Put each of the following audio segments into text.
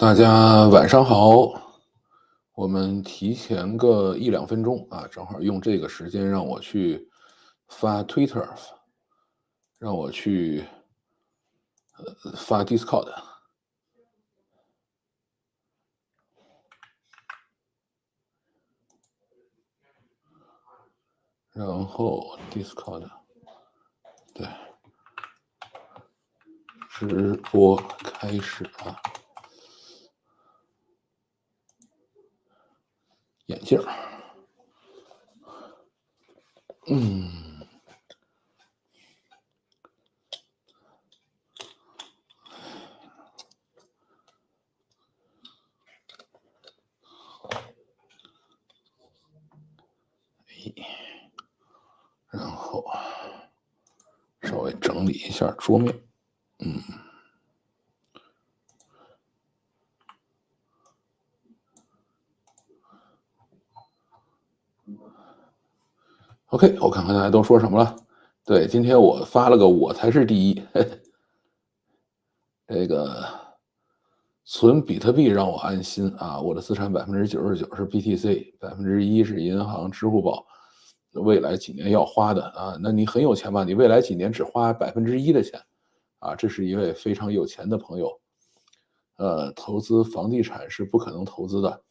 大家晚上好，我们提前个1-2分钟啊，正好用这个时间让我去发 Twitter，让我去发 Discord，然后 Discord 对直播开始啊，眼镜儿，然后稍微整理一下桌面。OK，我看看大家都说什么了。对，今天我发了个“我才是第一”，这个存比特币让我安心啊！我的资产99%是 BTC，1%是银行、支付宝，未来几年要花的啊。那你很有钱吧？你未来几年只花1%的钱啊？这是一位非常有钱的朋友。投资房地产是不可能投资的，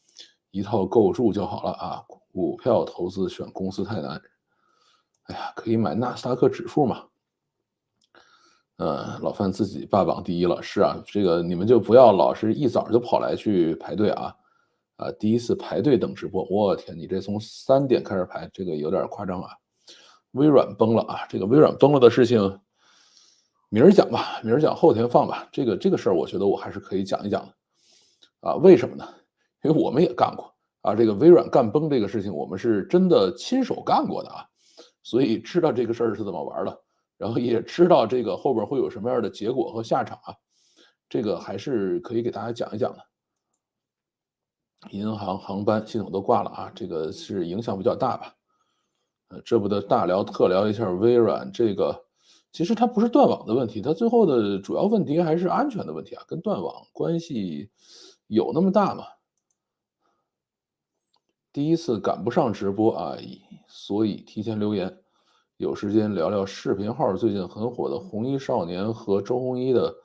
一套构筑就好了啊。股票投资选公司太难。哎呀，可以买纳斯达克指数嘛？老范自己霸榜第一了，是啊，这个你们就不要老是一早就跑来去排队啊，第一次排队等直播，我天，你这从3点开始排，这个有点夸张啊。微软崩了啊，这个微软崩了的事情，明儿讲吧，明儿讲后天放吧，这个事儿，我觉得我还是可以讲一讲的啊。为什么呢？因为我们也干过啊，这个微软干崩这个事情，我们是真的亲手干过的啊，所以知道这个事儿是怎么玩的。然后也知道这个后边会有什么样的结果和下场啊，这个还是可以给大家讲一讲的。银行、航班系统都挂了啊，这个是影响比较大吧？这不得大聊特聊一下微软这个，其实它不是断网的问题，它最后的主要问题还是安全的问题啊，跟断网关系有那么大吗？第一次赶不上直播啊，所以提前留言。有时间聊聊视频号最近很火的红衣少年和周鸿祎的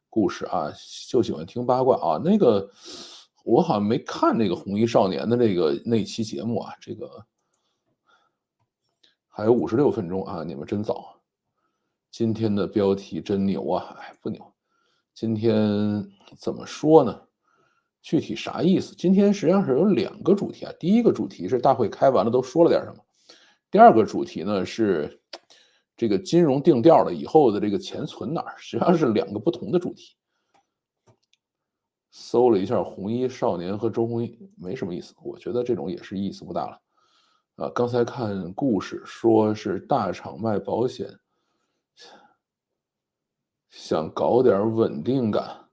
故事啊，就喜欢听八卦啊。那个我好像没看那个红衣少年的那期节目啊，这个还有56分钟啊，你们真早。今天的标题真牛啊，哎不牛，今天怎么说呢？具体啥意思？今天实际上是有2个主题啊。第一个主题是大会开完了都说了点什么，第二个主题呢是这个金融定调了以后的这个钱存哪儿，实际上是2个不同的主题。搜了一下红衣少年和周鸿祎，没什么意思，我觉得这种也是意思不大了。刚才看故事说是大厂卖保险，想搞点稳定感，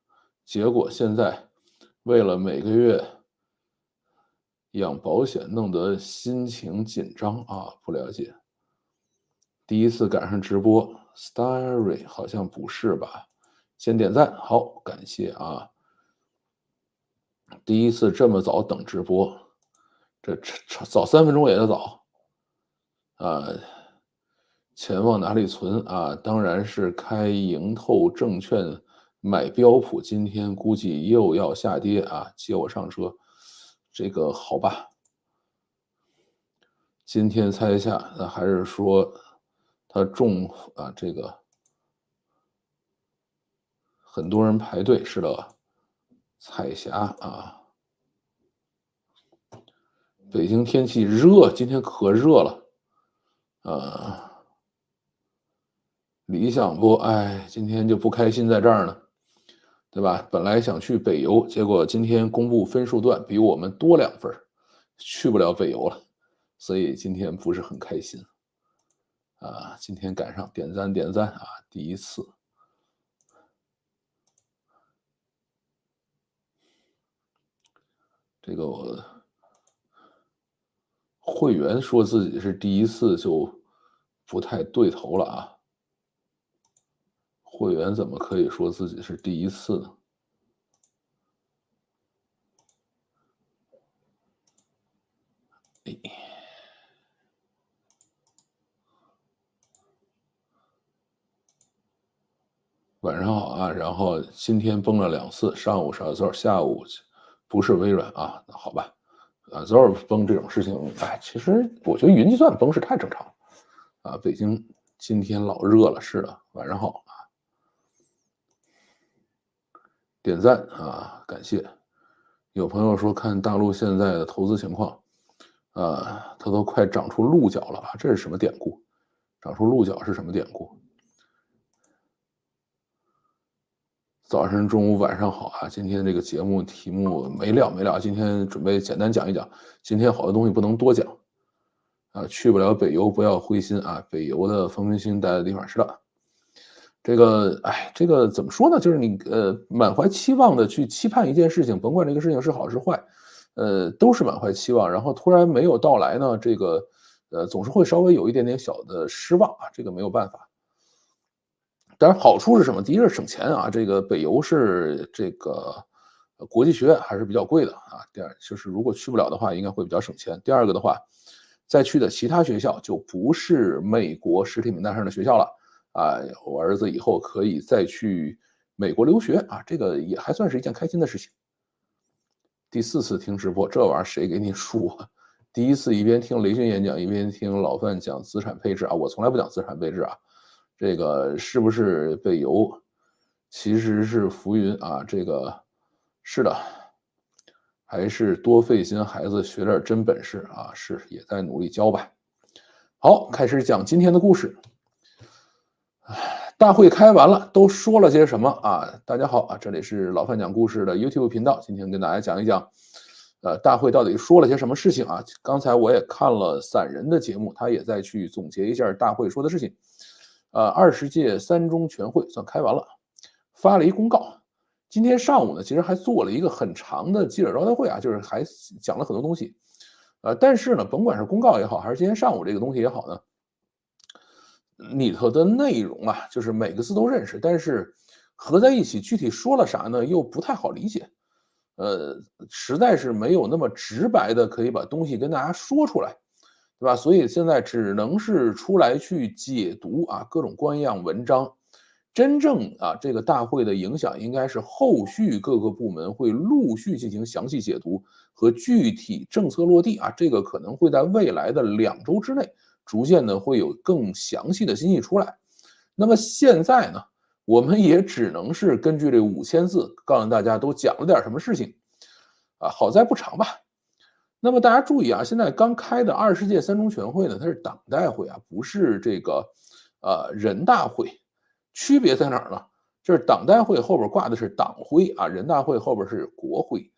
结果现在为了每个月养保险，弄得心情紧张啊！不了解。第一次赶上直播 ，Starry 好像不是吧？先点赞，好，感谢啊！第一次这么早等直播，这早3分钟也得早啊！钱往哪里存啊？当然是开盈透证券买标普，今天估计又要下跌啊！接我上车，这个好吧？今天猜一下，那还是说他中啊？这个很多人排队是的，彩霞啊！北京天气热，今天可热了，理想不？哎，今天就不开心在这儿呢，对吧？本来想去北邮，结果今天公布分数段比我们多2分，去不了北邮了，所以今天不是很开心啊。今天赶上点赞点赞啊，第一次。这个我会员说自己是第一次就不太对头了啊。会员怎么可以说自己是第一次呢？晚上好啊，然后今天崩了2次，上午是 Azure，下午不是微软啊，那好吧，Azure崩这种事情，哎，其实我觉得云计算崩是太正常了啊。北京今天老热了，是的，晚上好啊，点赞啊，感谢。有朋友说看大陆现在的投资情况，它都快长出鹿角了啊，这是什么典故？长出鹿角是什么典故？早晨、中午、晚上好啊！今天这个节目题目没了，今天准备简单讲一讲。今天好多东西不能多讲啊，去不了北邮不要灰心啊，北邮的冯明鑫待的地方是的。这个，哎，这个怎么说呢？就是你满怀期望的去期盼一件事情，甭管这个事情是好是坏，都是满怀期望，然后突然没有到来呢，这个总是会稍微有一点点小的失望啊，这个没有办法。当然好处是什么？第一个是省钱啊，这个北邮是这个国际学院还是比较贵的啊。第二就是如果去不了的话，应该会比较省钱。第二个的话，再去的其他学校就不是美国实体名单上的学校了啊。我儿子以后可以再去美国留学啊，这个也还算是一件开心的事情。第4次听直播，这玩意儿谁给你数啊？第一次一边听雷军演讲，一边听老范讲资产配置啊，我从来不讲资产配置啊。这个是不是北邮？其实是浮云啊，这个是的，还是多费心，孩子学点真本事啊，是也在努力教吧。好，开始讲今天的故事。大会开完了，都说了些什么啊？大家好啊，这里是老范讲故事的 YouTube 频道，今天跟大家讲一讲，大会到底说了些什么事情啊？刚才我也看了散人的节目，他也在去总结一下大会说的事情。20届三中全会算开完了，发了一公告。今天上午呢，其实还做了一个很长的记者招待会啊，就是还讲了很多东西。但是呢，甭管是公告也好，还是今天上午这个东西也好呢，里头的内容啊，就是每个字都认识，但是合在一起具体说了啥呢，又不太好理解。呃，实在是没有那么直白的可以把东西跟大家说出来，对吧？所以现在只能是出来去解读啊各种官样文章。真正啊这个大会的影响应该是后续各个部门会陆续进行详细解读和具体政策落地啊，这个可能会在未来的2周之内逐渐的会有更详细的信息出来。那么现在呢，我们也只能是根据这5000字，告诉大家都讲了点什么事情啊，好在不长吧。那么大家注意啊，现在刚开的20届三中全会呢，它是党代会啊，不是这个人大会。区别在哪儿呢？就是党代会后边挂的是党徽啊，人大会后边是国徽。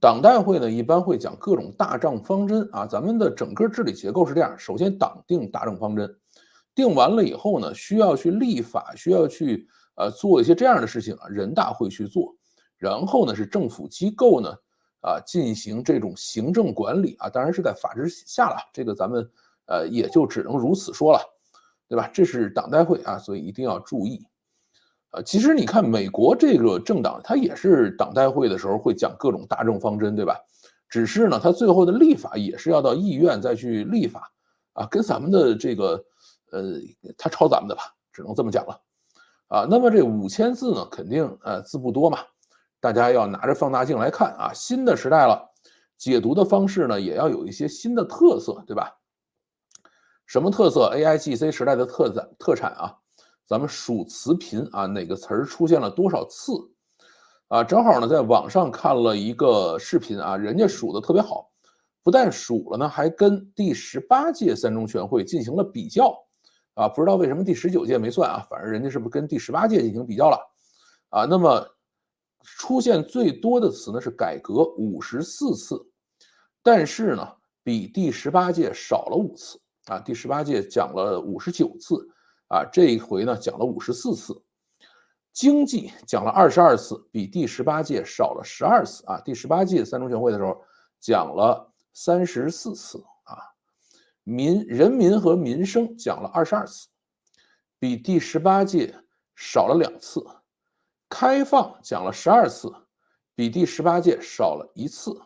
党代会呢，一般会讲各种大政方针啊。咱们的整个治理结构是这样：首先党定大政方针，定完了以后呢，需要去立法，需要去做一些这样的事情啊，人大会去做。然后呢，是政府机构呢进行这种行政管理啊，当然是在法制下了，这个咱们也就只能如此说了，对吧？这是党代会啊，所以一定要注意。其实你看美国这个政党，它也是党代会的时候会讲各种大政方针，对吧？只是呢，它最后的立法也是要到议院再去立法啊，跟咱们的这个它抄咱们的吧，只能这么讲了啊。那么这5000字呢，肯定字不多嘛，大家要拿着放大镜来看啊。新的时代了，解读的方式呢也要有一些新的特色，对吧？什么特色 ？AIGC 时代的特产啊。咱们数词频啊，哪个词儿出现了多少次啊？正好呢，在网上看了一个视频啊，人家数的特别好，不但数了呢，还跟第18届三中全会进行了比较啊。不知道为什么第19届没算啊，反正人家是不是跟第18届进行比较了啊？那么出现最多的词呢是改革54次，但是呢，比第18届少了5次啊。第18届讲了59次。啊，这一回呢讲了54次，经济讲了22次，比第18届少了12次啊。第18届三中全会的时候讲了34次啊。人民和民生讲了22次，比第18届少了2次。开放讲了12次，比第18届少了1次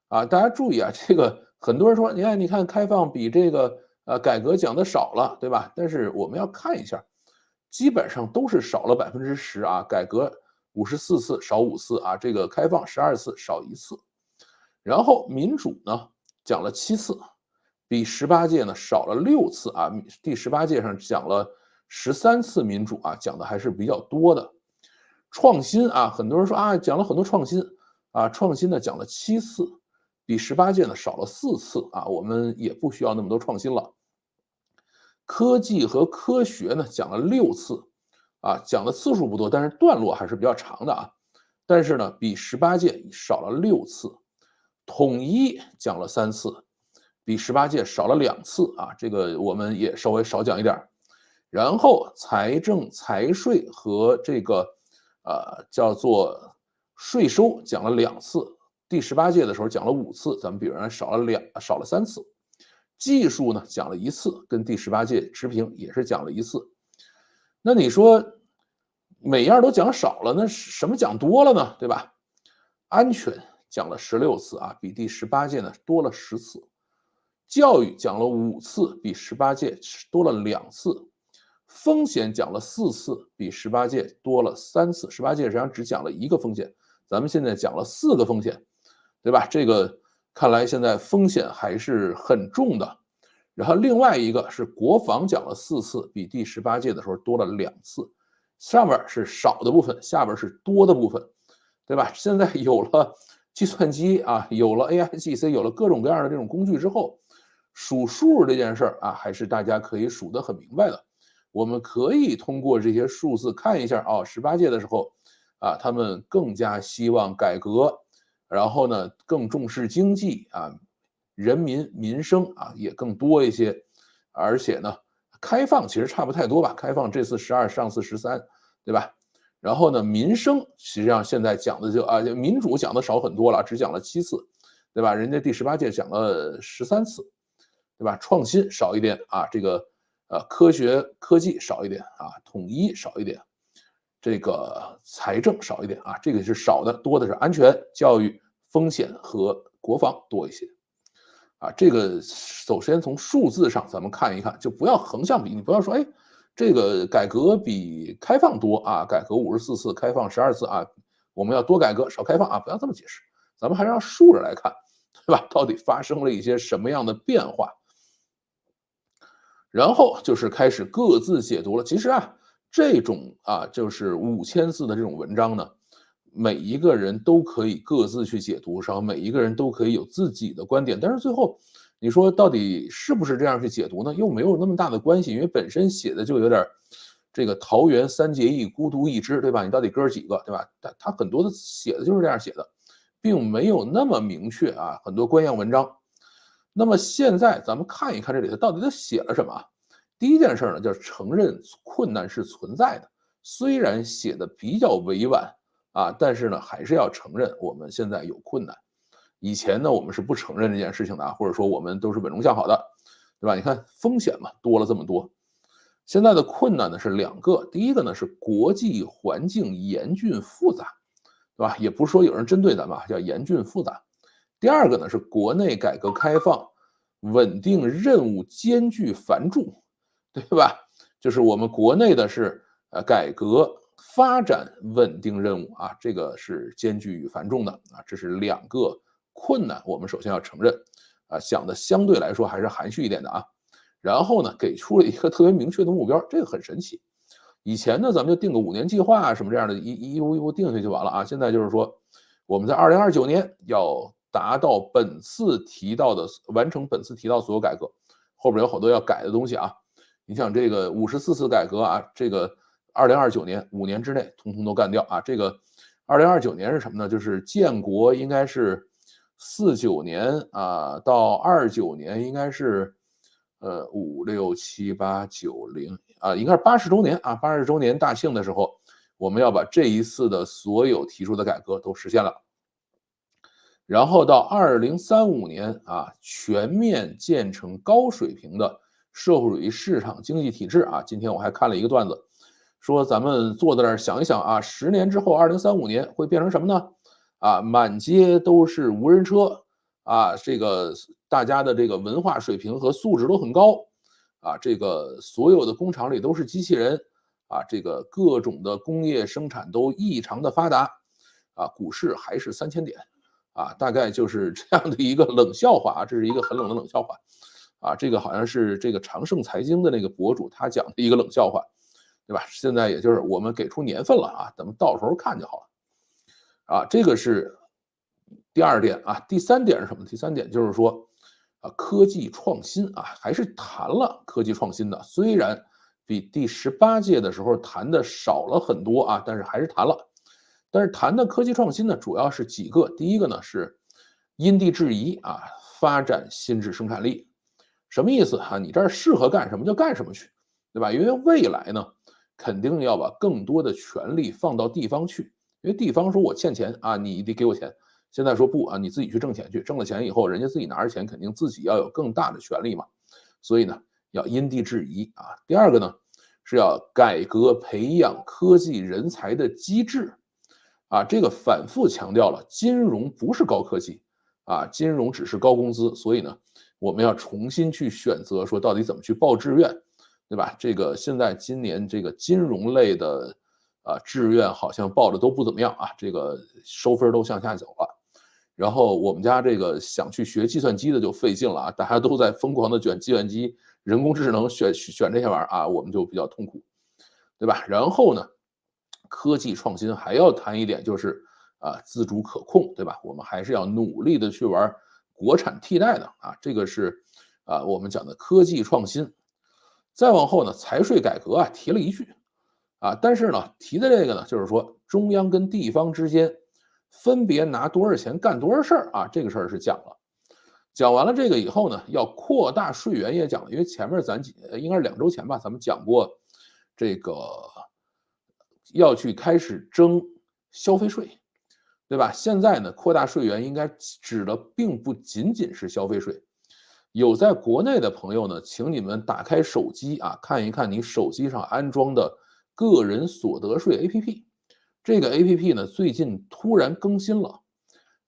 啊。大家注意啊，这个很多人说，你看开放比这个改革讲的少了，对吧？但是我们要看一下基本上都是少了10%啊，改革54次少5次啊，这个开放12次少1次。然后民主呢讲了7次，比18届呢少了6次啊，第18届上讲了13次民主啊，讲的还是比较多的。创新啊，很多人说啊讲了很多创新啊，创新呢讲了7次，比18届呢少了4次啊，我们也不需要那么多创新了。科技和科学呢讲了6次啊，讲的次数不多，但是段落还是比较长的啊。但是呢，比18届少了6次。统一讲了3次，比18届少了2次啊，这个我们也稍微少讲一点。然后财政、财税和这个叫做税收讲了2次，第18届的时候讲了5次，咱们比如说少了3次。技术呢讲了1次，跟第18届持平，也是讲了1次。那你说每样都讲少了，那什么讲多了呢？对吧？安全讲了16次啊，比第18届呢多了10次。教育讲了5次，比18届多了2次。风险讲了4次，比18届多了3次。18届实际上只讲了1个风险，咱们现在讲了4个风险，对吧？这个看来现在风险还是很重的。然后另外一个是国防讲了4次，比第18届的时候多了2次。上边是少的部分，下边是多的部分，对吧？现在有了计算机啊，有了 AIGC， 有了各种各样的这种工具之后，数数这件事儿啊，还是大家可以数得很明白的。我们可以通过这些数字看一下啊，18届的时候啊，他们更加希望改革，然后呢更重视经济啊，人民民生啊也更多一些，而且呢开放其实差不太多吧，开放这次12，上次13，对吧？然后呢民生实际上现在讲的就民主讲的少很多了，只讲了7次，对吧？人家第18届讲了13次，对吧？创新少一点啊，这个科学科技少一点啊，统一少一点，这个财政少一点啊，这个是少的，多的是安全、教育、风险和国防多一些。啊，这个首先从数字上咱们看一看，就不要横向比，你不要说，哎，这个改革比开放多啊，改革54次，开放12次啊，我们要多改革少开放啊，不要这么解释，咱们还是让竖着来看，对吧？到底发生了一些什么样的变化？然后就是开始各自解读了。其实啊，这种就是5000字的这种文章呢，每一个人都可以各自去解读，然后每一个人都可以有自己的观点。但是最后，你说到底是不是这样去解读呢？又没有那么大的关系，因为本身写的就有点这个桃园三结义，孤独一支，对吧？你到底哥几个，对吧？他很多的写的就是这样写的，并没有那么明确啊，很多官样文章。那么现在咱们看一看这里头到底他写了什么。第一件事呢，就是承认困难是存在的，虽然写的比较委婉啊，但是呢，还是要承认我们现在有困难。以前呢，我们是不承认这件事情的啊，或者说我们都是稳中向好的，对吧？你看风险嘛，多了这么多。现在的困难呢是2个，第一个呢是国际环境严峻复杂，对吧？也不是说有人针对咱们啊，叫严峻复杂。第二个呢是国内改革开放稳定任务艰巨繁重，对吧？就是我们国内的是改革发展稳定任务啊，这个是艰巨与繁重的啊，这是2个困难，我们首先要承认啊，想的相对来说还是含蓄一点的啊。然后呢，给出了一个特别明确的目标，这个很神奇。以前呢，咱们就定个5年计划啊，什么这样的，一步定下去就完了啊。现在就是说，我们在2029年要达到本次提到的，完成本次提到所有改革，后边有好多要改的东西啊。你想这个54次改革啊，这个2029年5年之内通通都干掉啊。这个2029年是什么呢？就是建国应该是49年啊，到29年应该是5、6、7、8、9、0啊，应该是80周年啊，80周年大庆的时候，我们要把这一次的所有提出的改革都实现了。然后到2035年啊，全面建成高水平的社会主义市场经济体制啊。今天我还看了一个段子，说咱们坐在那儿想一想啊，10年之后，2035年会变成什么呢？啊，满街都是无人车啊，这个大家的这个文化水平和素质都很高啊，这个所有的工厂里都是机器人啊，这个各种的工业生产都异常的发达，啊，股市还是3000点，啊，大概就是这样的一个冷笑话啊，这是一个很冷的冷笑话，啊，这个好像是这个长盛财经的那个博主他讲的一个冷笑话，对吧？现在也就是我们给出年份了啊，咱们到时候看就好了。啊，这个是第二点啊。第三点是什么？第三点就是说，啊，科技创新啊，还是谈了科技创新的，虽然比第18届的时候谈的少了很多啊，但是还是谈了。但是谈的科技创新呢，主要是几个，第一个呢是因地制宜啊，发展新质生产力。什么意思啊？你这儿适合干什么就干什么去，对吧？因为未来呢，肯定要把更多的权力放到地方去，因为地方说我欠钱啊，你得给我钱。现在说不啊，你自己去挣钱去，挣了钱以后，人家自己拿着钱，肯定自己要有更大的权利嘛。所以呢，要因地制宜啊。第二个呢，是要改革培养科技人才的机制啊。这个反复强调了，金融不是高科技啊，金融只是高工资。所以呢，我们要重新去选择，说到底怎么去报志愿，对吧？这个现在今年这个金融类的志愿好像报的都不怎么样啊，这个收分都向下走了。然后我们家这个想去学计算机的就费劲了啊，大家都在疯狂的卷计算机、人工智能，选这些玩意儿啊，我们就比较痛苦，对吧？然后呢，科技创新还要谈一点，就是自主可控，对吧？我们还是要努力的去玩国产替代的啊，这个是我们讲的科技创新。再往后呢，财税改革啊提了一句啊，但是呢提的这个呢，就是说中央跟地方之间分别拿多少钱干多少事儿啊，这个事儿是讲了。讲完了这个以后呢，要扩大税源也讲了，因为前面咱应该是2周前吧，咱们讲过这个要去开始征消费税，对吧？现在呢，扩大税源应该指的并不仅仅是消费税。有在国内的朋友呢，请你们打开手机啊，看一看你手机上安装的个人所得税 APP。这个 APP 呢，最近突然更新了，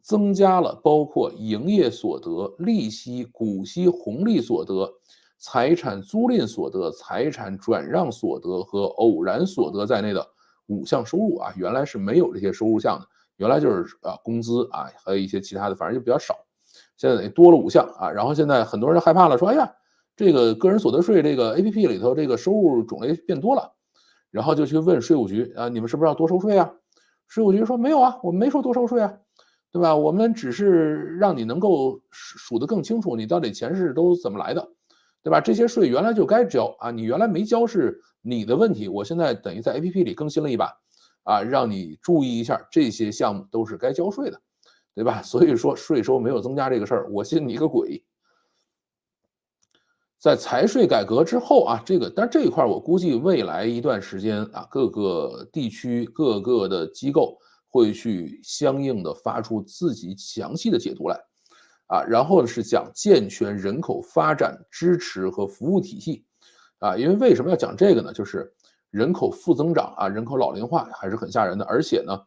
增加了包括营业所得、利息、股息、红利所得、财产租赁所得、财产转让所得和偶然所得在内的5项收入啊。原来是没有这些收入项的，原来就是工资啊，还有一些其他的，反正就比较少。现在多了5项啊，然后现在很多人害怕了，说哎呀，这个个人所得税这个 APP 里头这个收入种类变多了，然后就去问税务局啊，你们是不是要多收税啊？税务局说没有啊，我们没说多收税啊，对吧？我们只是让你能够数得更清楚，你到底钱是都怎么来的，对吧？这些税原来就该交啊，你原来没交是你的问题，我现在等于在 APP 里更新了一把啊，让你注意一下，这些项目都是该交税的。对吧？所以说税收没有增加这个事儿，我信你个鬼！在财税改革之后啊，但这一块我估计未来一段时间啊，各个地区、各个的机构会去相应的发出自己详细的解读来啊。然后是讲健全人口发展支持和服务体系啊，因为为什么要讲这个呢？就是人口负增长啊，人口老龄化还是很吓人的，而且呢。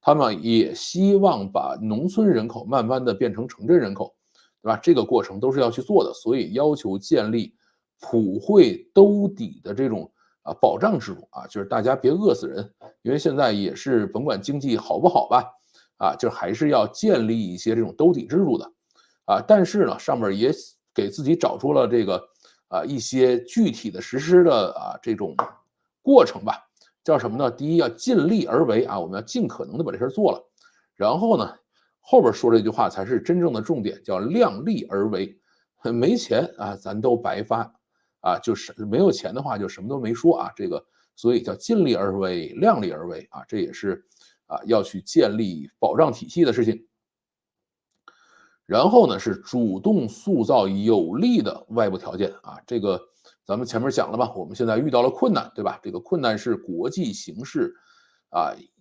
他们也希望把农村人口慢慢的变成城镇人口，对吧？这个过程都是要去做的，所以要求建立普惠兜底的这种保障制度啊，就是大家别饿死人，因为现在也是甭管经济好不好吧，就还是要建立一些这种兜底制度的啊。但是呢，上面也给自己找出了这个一些具体的实施的这种过程吧。叫什么呢？第一要尽力而为啊，我们要尽可能的把这事做了。然后呢，后边说这句话才是真正的重点，叫量力而为。没钱啊，咱都白发啊，就是没有钱的话就什么都没说啊。这个所以叫尽力而为，量力而为啊，这也是要去建立保障体系的事情。然后呢，是主动塑造有利的外部条件啊，这个咱们前面讲了吧，我们现在遇到了困难，对吧？这个困难是国际形势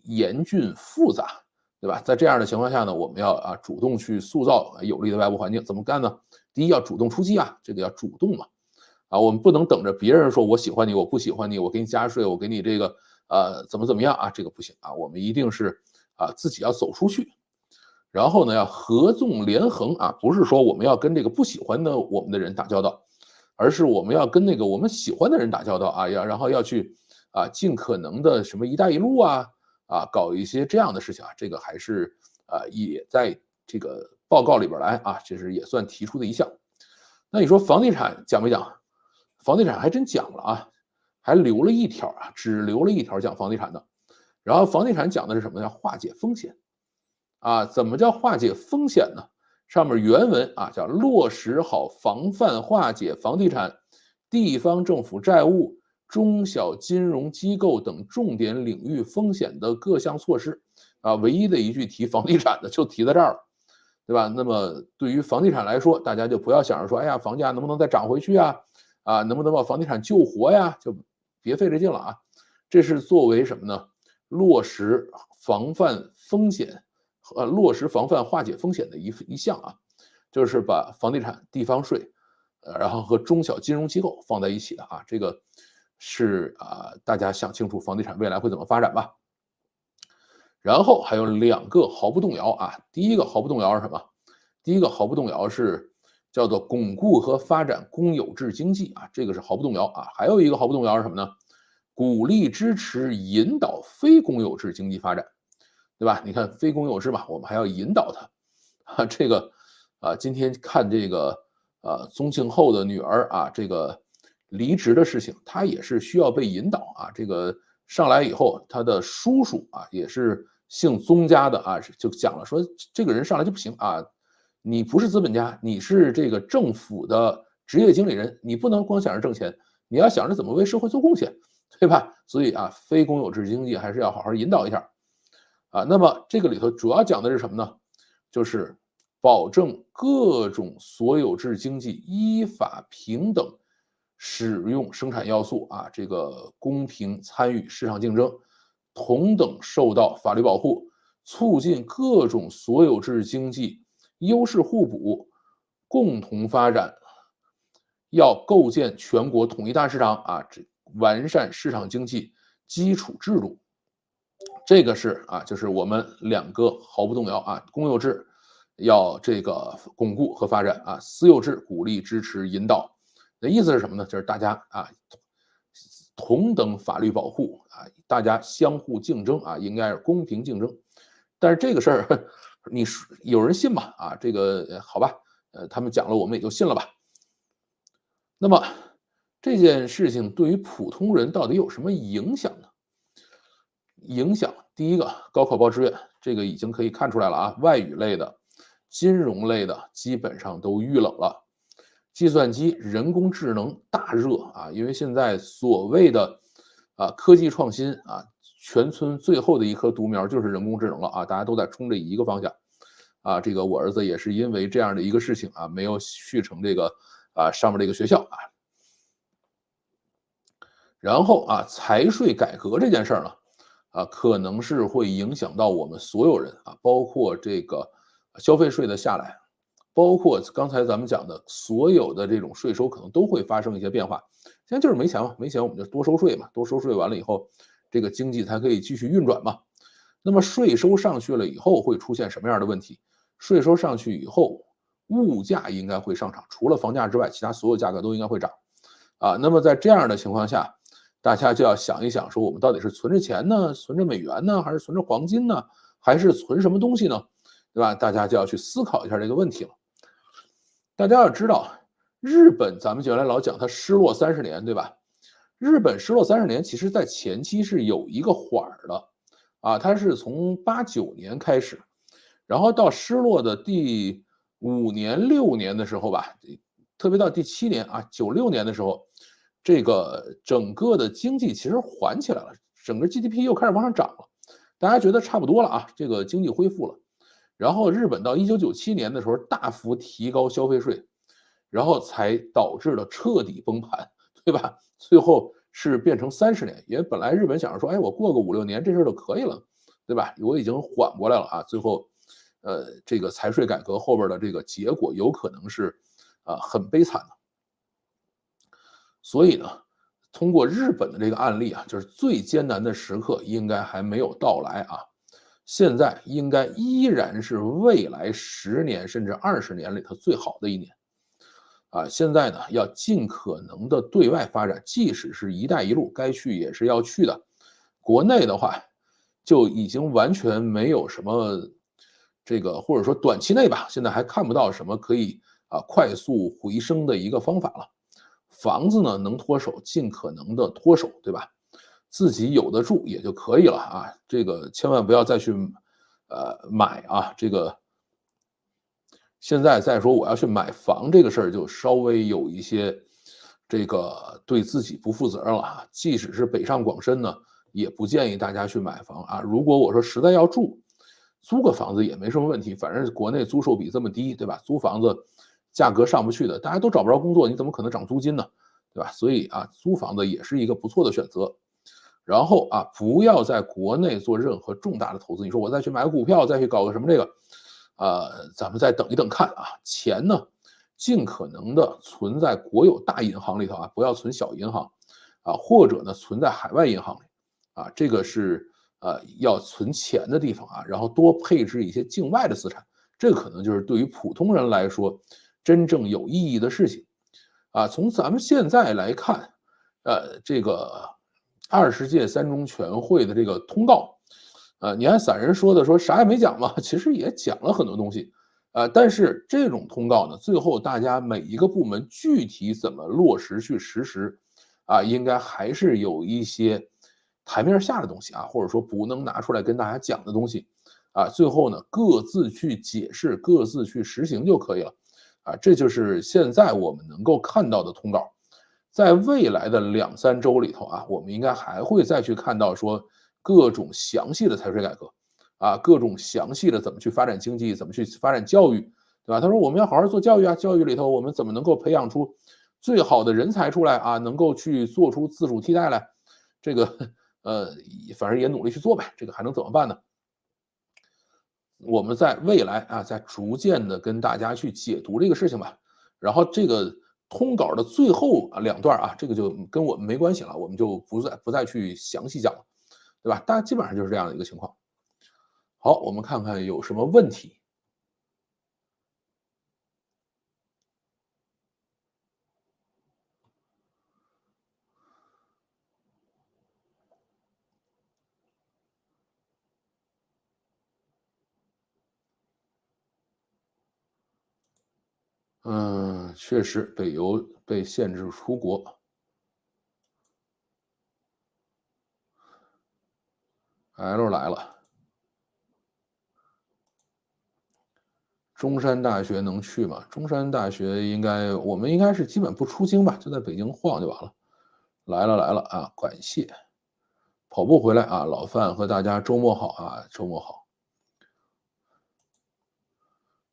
严峻复杂，对吧？在这样的情况下呢，我们要主动去塑造有利的外部环境，怎么干呢？第一要主动出击啊，这个要主动嘛，我们不能等着别人说我喜欢你，我不喜欢你，我给你加税，我给你这个怎么样啊，这个不行啊，我们一定是自己要走出去。然后呢，要合纵连横啊，不是说我们要跟这个不喜欢的我们的人打交道，而是我们要跟那个我们喜欢的人打交道啊，然后要去尽可能的什么“一带一路”搞一些这样的事情这个还是也在这个报告里边来这是也算提出的一项。那你说房地产讲没讲？房地产还真讲了还留了一条只留了一条讲房地产的。然后房地产讲的是什么呢？化解风险怎么叫化解风险呢？上面原文叫落实好防范化解房地产、地方政府债务、中小金融机构等重点领域风险的各项措施唯一的一句提房地产的就提到这儿了，对吧？那么对于房地产来说，大家就不要想着说，哎呀，房价能不能再涨回去能不能把房地产救活呀？就别费这劲了这是作为什么呢？落实防范风险落实防范化解风险的一项就是把房地产、地方税，然后和中小金融机构放在一起的这个是大家想清楚房地产未来会怎么发展吧。然后还有2个毫不动摇第一个毫不动摇是什么？第一个毫不动摇是叫做巩固和发展公有制经济这个是毫不动摇还有一个毫不动摇是什么呢？鼓励支持引导非公有制经济发展，对吧？你看非公有制我们还要引导它这个今天看这个宗庆后的女儿这个离职的事情，她也是需要被引导这个上来以后，他的叔叔也是姓宗家的就讲了说这个人上来就不行你不是资本家，你是这个政府的职业经理人，你不能光想着挣钱，你要想着怎么为社会做贡献，对吧？所以非公有制经济还是要好好引导一下那么这个里头主要讲的是什么呢？就是保证各种所有制经济依法平等使用生产要素这个公平参与市场竞争，同等受到法律保护，促进各种所有制经济优势互补，共同发展。要构建全国统一大市场完善市场经济基础制度。这个是就是我们2个毫不动摇公有制要这个巩固和发展私有制鼓励支持引导。那意思是什么呢？就是大家同等法律保护大家相互竞争应该是公平竞争。但是这个事儿你有人信吗？这个好吧，他们讲了我们也就信了吧。那么这件事情对于普通人到底有什么影响呢？影响第一个，高考报志愿，这个已经可以看出来了外语类的、金融类的基本上都遇冷了。计算机、人工智能大热因为现在所谓的科技创新全村最后的一棵独苗就是人工智能了大家都在冲着一个方向这个我儿子也是因为这样的一个事情没有续成这个上面这个学校然后财税改革这件事儿呢可能是会影响到我们所有人包括这个消费税的下来，包括刚才咱们讲的所有的这种税收可能都会发生一些变化。现在就是没钱嘛，没钱我们就多收税嘛，多收税完了以后，这个经济才可以继续运转嘛。那么税收上去了以后会出现什么样的问题？税收上去以后，物价应该会上涨，除了房价之外，其他所有价格都应该会涨那么在这样的情况下，大家就要想一想，说我们到底是存着钱呢，存着美元呢，还是存着黄金呢，还是存什么东西呢？对吧？大家就要去思考一下这个问题了。大家要知道，日本咱们原来老讲它失落30年，对吧？日本失落30年，其实在前期是有一个缓的它是从89年开始，然后到失落的第5年、6年的时候吧，特别到第7年96年的时候，这个整个的经济其实缓起来了，整个 GDP 又开始往上涨了，大家觉得差不多了这个经济恢复了。然后日本到1997年的时候大幅提高消费税，然后才导致了彻底崩盘，对吧？最后是变成30年，也本来日本想着说，哎，我过个5、6年这事儿就可以了，对吧？我已经缓过来了最后，这个财税改革后边的这个结果有可能是很悲惨的。所以呢，通过日本的这个案例就是最艰难的时刻应该还没有到来现在应该依然是未来10年甚至20年里头最好的一年。现在呢要尽可能的对外发展，即使是一带一路该去也是要去的。国内的话，就已经完全没有什么这个，或者说短期内吧，现在还看不到什么可以快速回升的一个方法了。房子呢能脱手，尽可能的脱手，对吧？自己有的住也就可以了啊，这个千万不要再去买啊，这个现在再说我要去买房这个事儿，就稍微有一些这个对自己不负责任了啊。即使是北上广深呢，也不建议大家去买房啊。如果我说实在要住，租个房子也没什么问题，反正国内租售比这么低，对吧？租房子价格上不去的，大家都找不着工作，你怎么可能涨租金呢？对吧？所以租房子也是一个不错的选择。然后不要在国内做任何重大的投资。你说我再去买个股票，再去搞个什么这个，咱们再等一等看啊。钱呢，尽可能的存在国有大银行里头不要存小银行或者呢存在海外银行里这个是要存钱的地方然后多配置一些境外的资产，这个可能就是对于普通人来说真正有意义的事情从咱们现在来看，这个20届三中全会的这个通告，你按散人说的说啥也没讲嘛，其实也讲了很多东西，但是这种通告呢，最后大家每一个部门具体怎么落实去实施，应该还是有一些台面下的东西或者说不能拿出来跟大家讲的东西，最后呢各自去解释，各自去实行就可以了，这就是现在我们能够看到的通告。在未来的2、3周里头我们应该还会再去看到说各种详细的财税改革各种详细的怎么去发展经济，怎么去发展教育，对吧？他说我们要好好做教育教育里头我们怎么能够培养出最好的人才出来能够去做出自主替代来，这个反正也努力去做呗，这个还能怎么办呢？我们在未来再逐渐的跟大家去解读这个事情吧。然后这个通稿的最后2段这个就跟我们没关系了，我们就不再去详细讲了，对吧？大家基本上就是这样的一个情况。好，我们看看有什么问题。确实北邮被限制出国。L 来了，中山大学能去吗？中山大学我们应该是基本不出京吧，就在北京晃就完了。来了来了感谢。跑步回来老范和大家周末好周末好。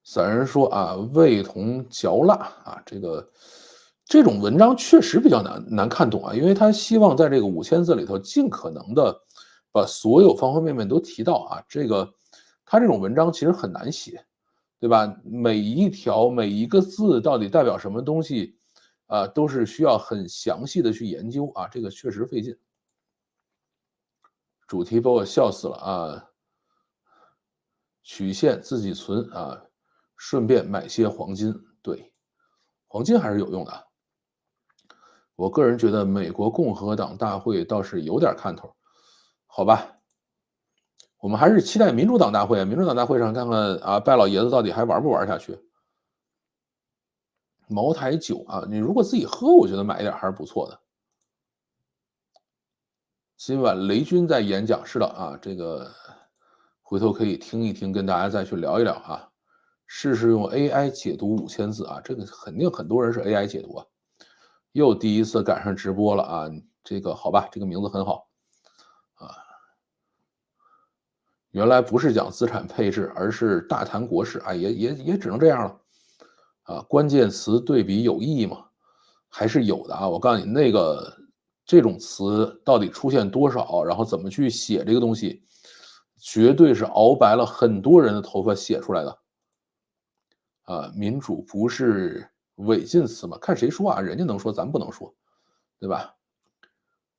散人说味同嚼蜡这种文章确实比较难看懂因为他希望在这个5000字里头尽可能的把所有方方面面都提到他这种文章其实很难写，对吧？每一条每一个字到底代表什么东西都是需要很详细的去研究这个确实费劲。主题把我笑死了曲线自己存顺便买些黄金。对，黄金还是有用的。我个人觉得美国共和党大会倒是有点看头，好吧？我们还是期待民主党大会民主党大会上看看拜老爷子到底还玩不玩下去。茅台酒你如果自己喝，我觉得买一点还是不错的。今晚雷军在演讲，是的这个回头可以听一听，跟大家再去聊一聊试试用 AI 解读5000字这个肯定很多人是 AI 解读又第一次赶上直播了这个好吧，这个名字很好原来不是讲资产配置，而是大谈国事也只能这样了关键词对比有意义吗？还是有的我告诉你，这种词到底出现多少，然后怎么去写这个东西，绝对是熬白了很多人的头发写出来的民主不是违禁词吗？看谁说人家能说，咱不能说，对吧？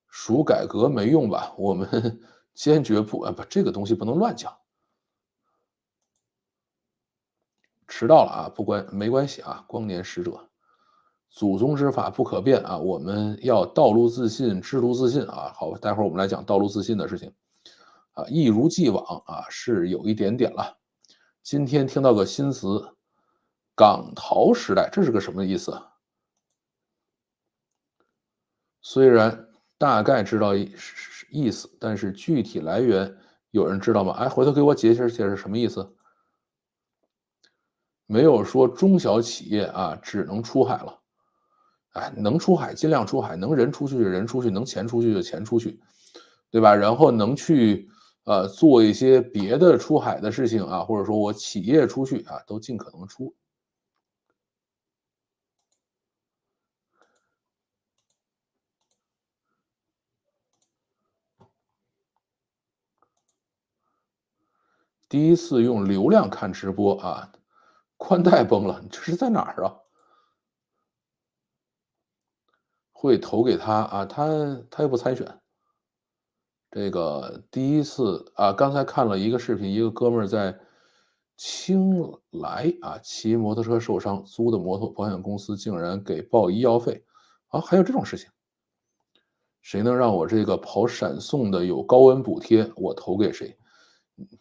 属改革没用吧？我们坚决不这个东西不能乱讲。迟到了没关系光年使者。祖宗之法不可变啊，我们要道路自信，制度自信啊。好，待会儿我们来讲道路自信的事情啊，一如既往啊，是有一点点了。今天听到个新词，港陶时代，这是个什么意思啊？虽然大概知道意思，但是具体来源有人知道吗？哎，回头给我解释解释什么意思？没有说中小企业啊只能出海了，哎，能出海尽量出海，能人出去就人出去，能钱出去就钱出去，对吧？然后能去做一些别的出海的事情啊，或者说我企业出去啊，都尽可能出。第一次用流量看直播啊，宽带崩了，这是在哪儿啊？会投给他啊，他又不参选。这个第一次啊，刚才看了一个视频，一个哥们儿在青莱啊骑摩托车受伤，租的摩托保险公司竟然给报医药费啊，还有这种事情？谁能让我这个跑闪送的有高温补贴，我投给谁？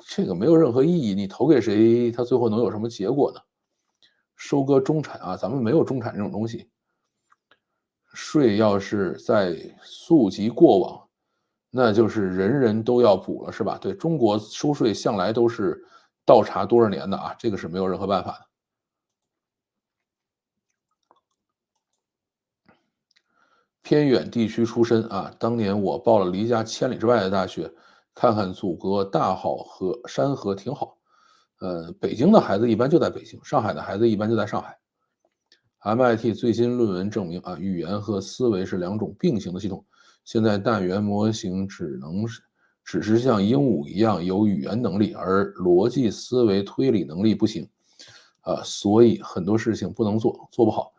这个没有任何意义，你投给谁，他最后能有什么结果呢？收割中产啊，咱们没有中产这种东西。税要是在溯及过往，那就是人人都要补了，是吧？对，中国收税向来都是倒查多少年的啊，这个是没有任何办法的。偏远地区出身啊，当年我报了离家千里之外的大学，看看祖国大好河山河挺好。北京的孩子一般就在北京，上海的孩子一般就在上海。MIT 最新论文证明啊，语言和思维是两种并行的系统。现在大语言模型只是像鹦鹉一样有语言能力，而逻辑思维推理能力不行。所以很多事情不能做，做不好。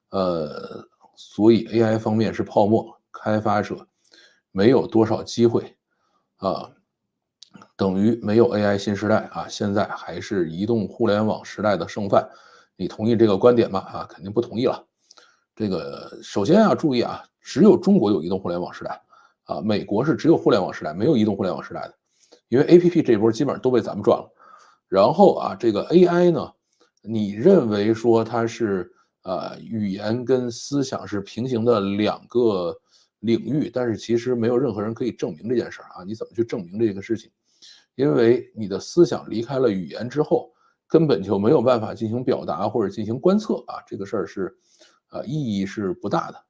呃，所以 AI 方面是泡沫，开发者没有多少机会啊，等于没有 AI 新时代啊，现在还是移动互联网时代的剩饭。你同意这个观点吗？啊，肯定不同意了。这个首先要注意啊，只有中国有移动互联网时代啊，美国是只有互联网时代，没有移动互联网时代的，因为 APP 这波基本上都被咱们赚了。然后啊，这个 AI 呢，你认为说它是语言跟思想是平行的两个领域，但是其实没有任何人可以证明这件事儿啊，你怎么去证明这个事情？因为你的思想离开了语言之后，根本就没有办法进行表达或者进行观测啊，这个事儿是，意义是不大的。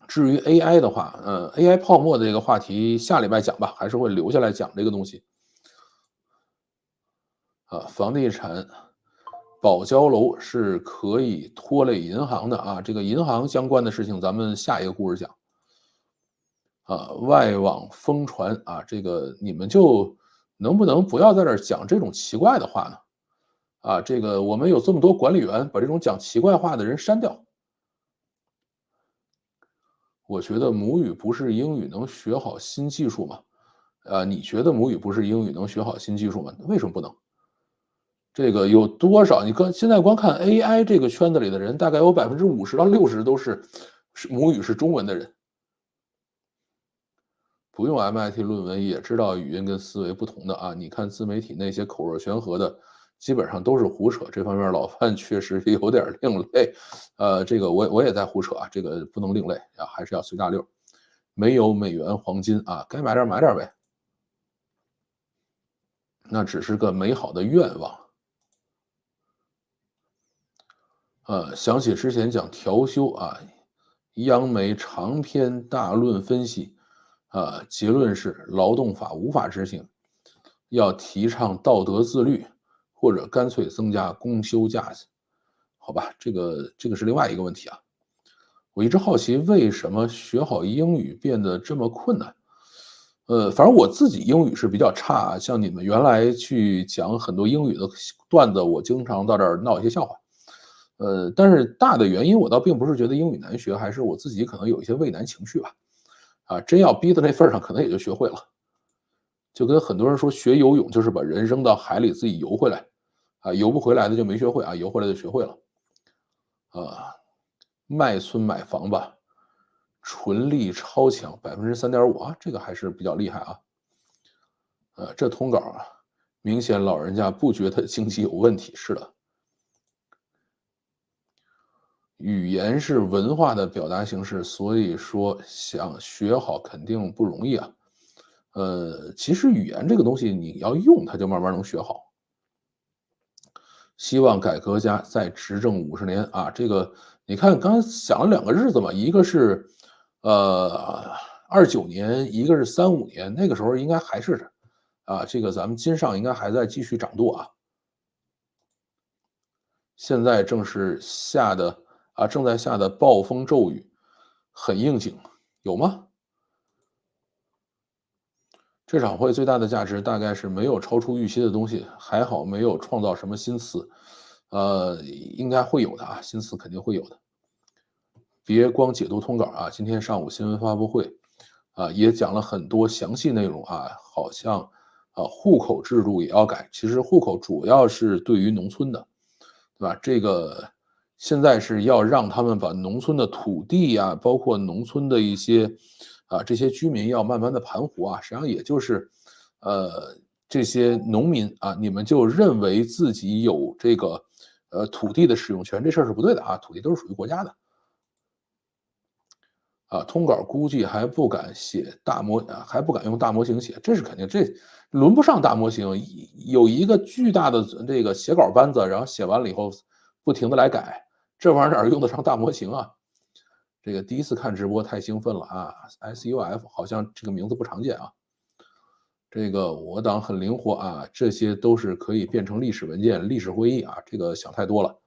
至于 AI 的话，AI 泡沫的这个话题下礼拜讲吧，还是会留下来讲这个东西。房地产保交楼是可以拖累银行的啊，这个银行相关的事情咱们下一个故事讲。外网疯传啊，这个你们就能不能不要在这儿讲这种奇怪的话呢？这个我们有这么多管理员，把这种讲奇怪话的人删掉。我觉得母语不是英语能学好新技术吗？你觉得母语不是英语能学好新技术吗？为什么不能？这个有多少？你现在光看 AI 这个圈子里的人，大概有50%到60%都是母语是中文的人。不用 MIT 论文也知道语音跟思维不同的啊！你看自媒体那些口若悬河的，基本上都是胡扯。这方面老范确实有点另类，这个我也在胡扯啊，这个不能另类啊，还是要随大溜。没有美元黄金啊，该买点买点呗，那只是个美好的愿望。想起之前讲调休啊，央媒长篇大论分析，结论是劳动法无法执行，要提倡道德自律，或者干脆增加公休假。好吧，这个是另外一个问题啊。我一直好奇为什么学好英语变得这么困难。反正我自己英语是比较差啊，像你们原来去讲很多英语的段子，我经常到这儿闹一些笑话。但是大的原因我倒并不是觉得英语难学，还是我自己可能有一些畏难情绪吧。真要逼到那份儿上，可能也就学会了。就跟很多人说学游泳就是把人扔到海里自己游回来，游不回来的就没学会啊，游回来就学会了。啊，麦村买房吧，纯利超强3.5%啊，这个还是比较厉害啊。这通稿啊，明显老人家不觉得经济有问题。是的，语言是文化的表达形式，所以说想学好肯定不容易啊。其实语言这个东西你要用，它就慢慢能学好。希望改革家再执政50年啊！这个你看，刚才想了2个日子嘛，一个是29年，一个是35年，那个时候应该还是这个咱们金上应该还在继续掌舵啊。现在正在下的暴风骤雨，很应景，有吗？这场会最大的价值大概是没有超出预期的东西，还好没有创造什么新词，应该会有的啊，新词肯定会有的。别光解读通稿啊，今天上午新闻发布会也讲了很多详细内容啊，好像户口制度也要改，其实户口主要是对于农村的，对吧？这个现在是要让他们把农村的土地呀，包括农村的一些这些居民要慢慢的盘活啊，实际上也就是这些农民啊，你们就认为自己有这个土地的使用权，这事儿是不对的啊，土地都是属于国家的。通稿估计还不敢用大模型写，这是肯定，这轮不上大模型。有一个巨大的这个写稿班子，然后写完了以后不停的来改，这玩意儿哪用得上大模型啊？这个第一次看直播太兴奋了啊！SUF 好像这个名字不常见啊。这个我党很灵活啊，这些都是可以变成历史文件、历史会议啊，这个想太多了。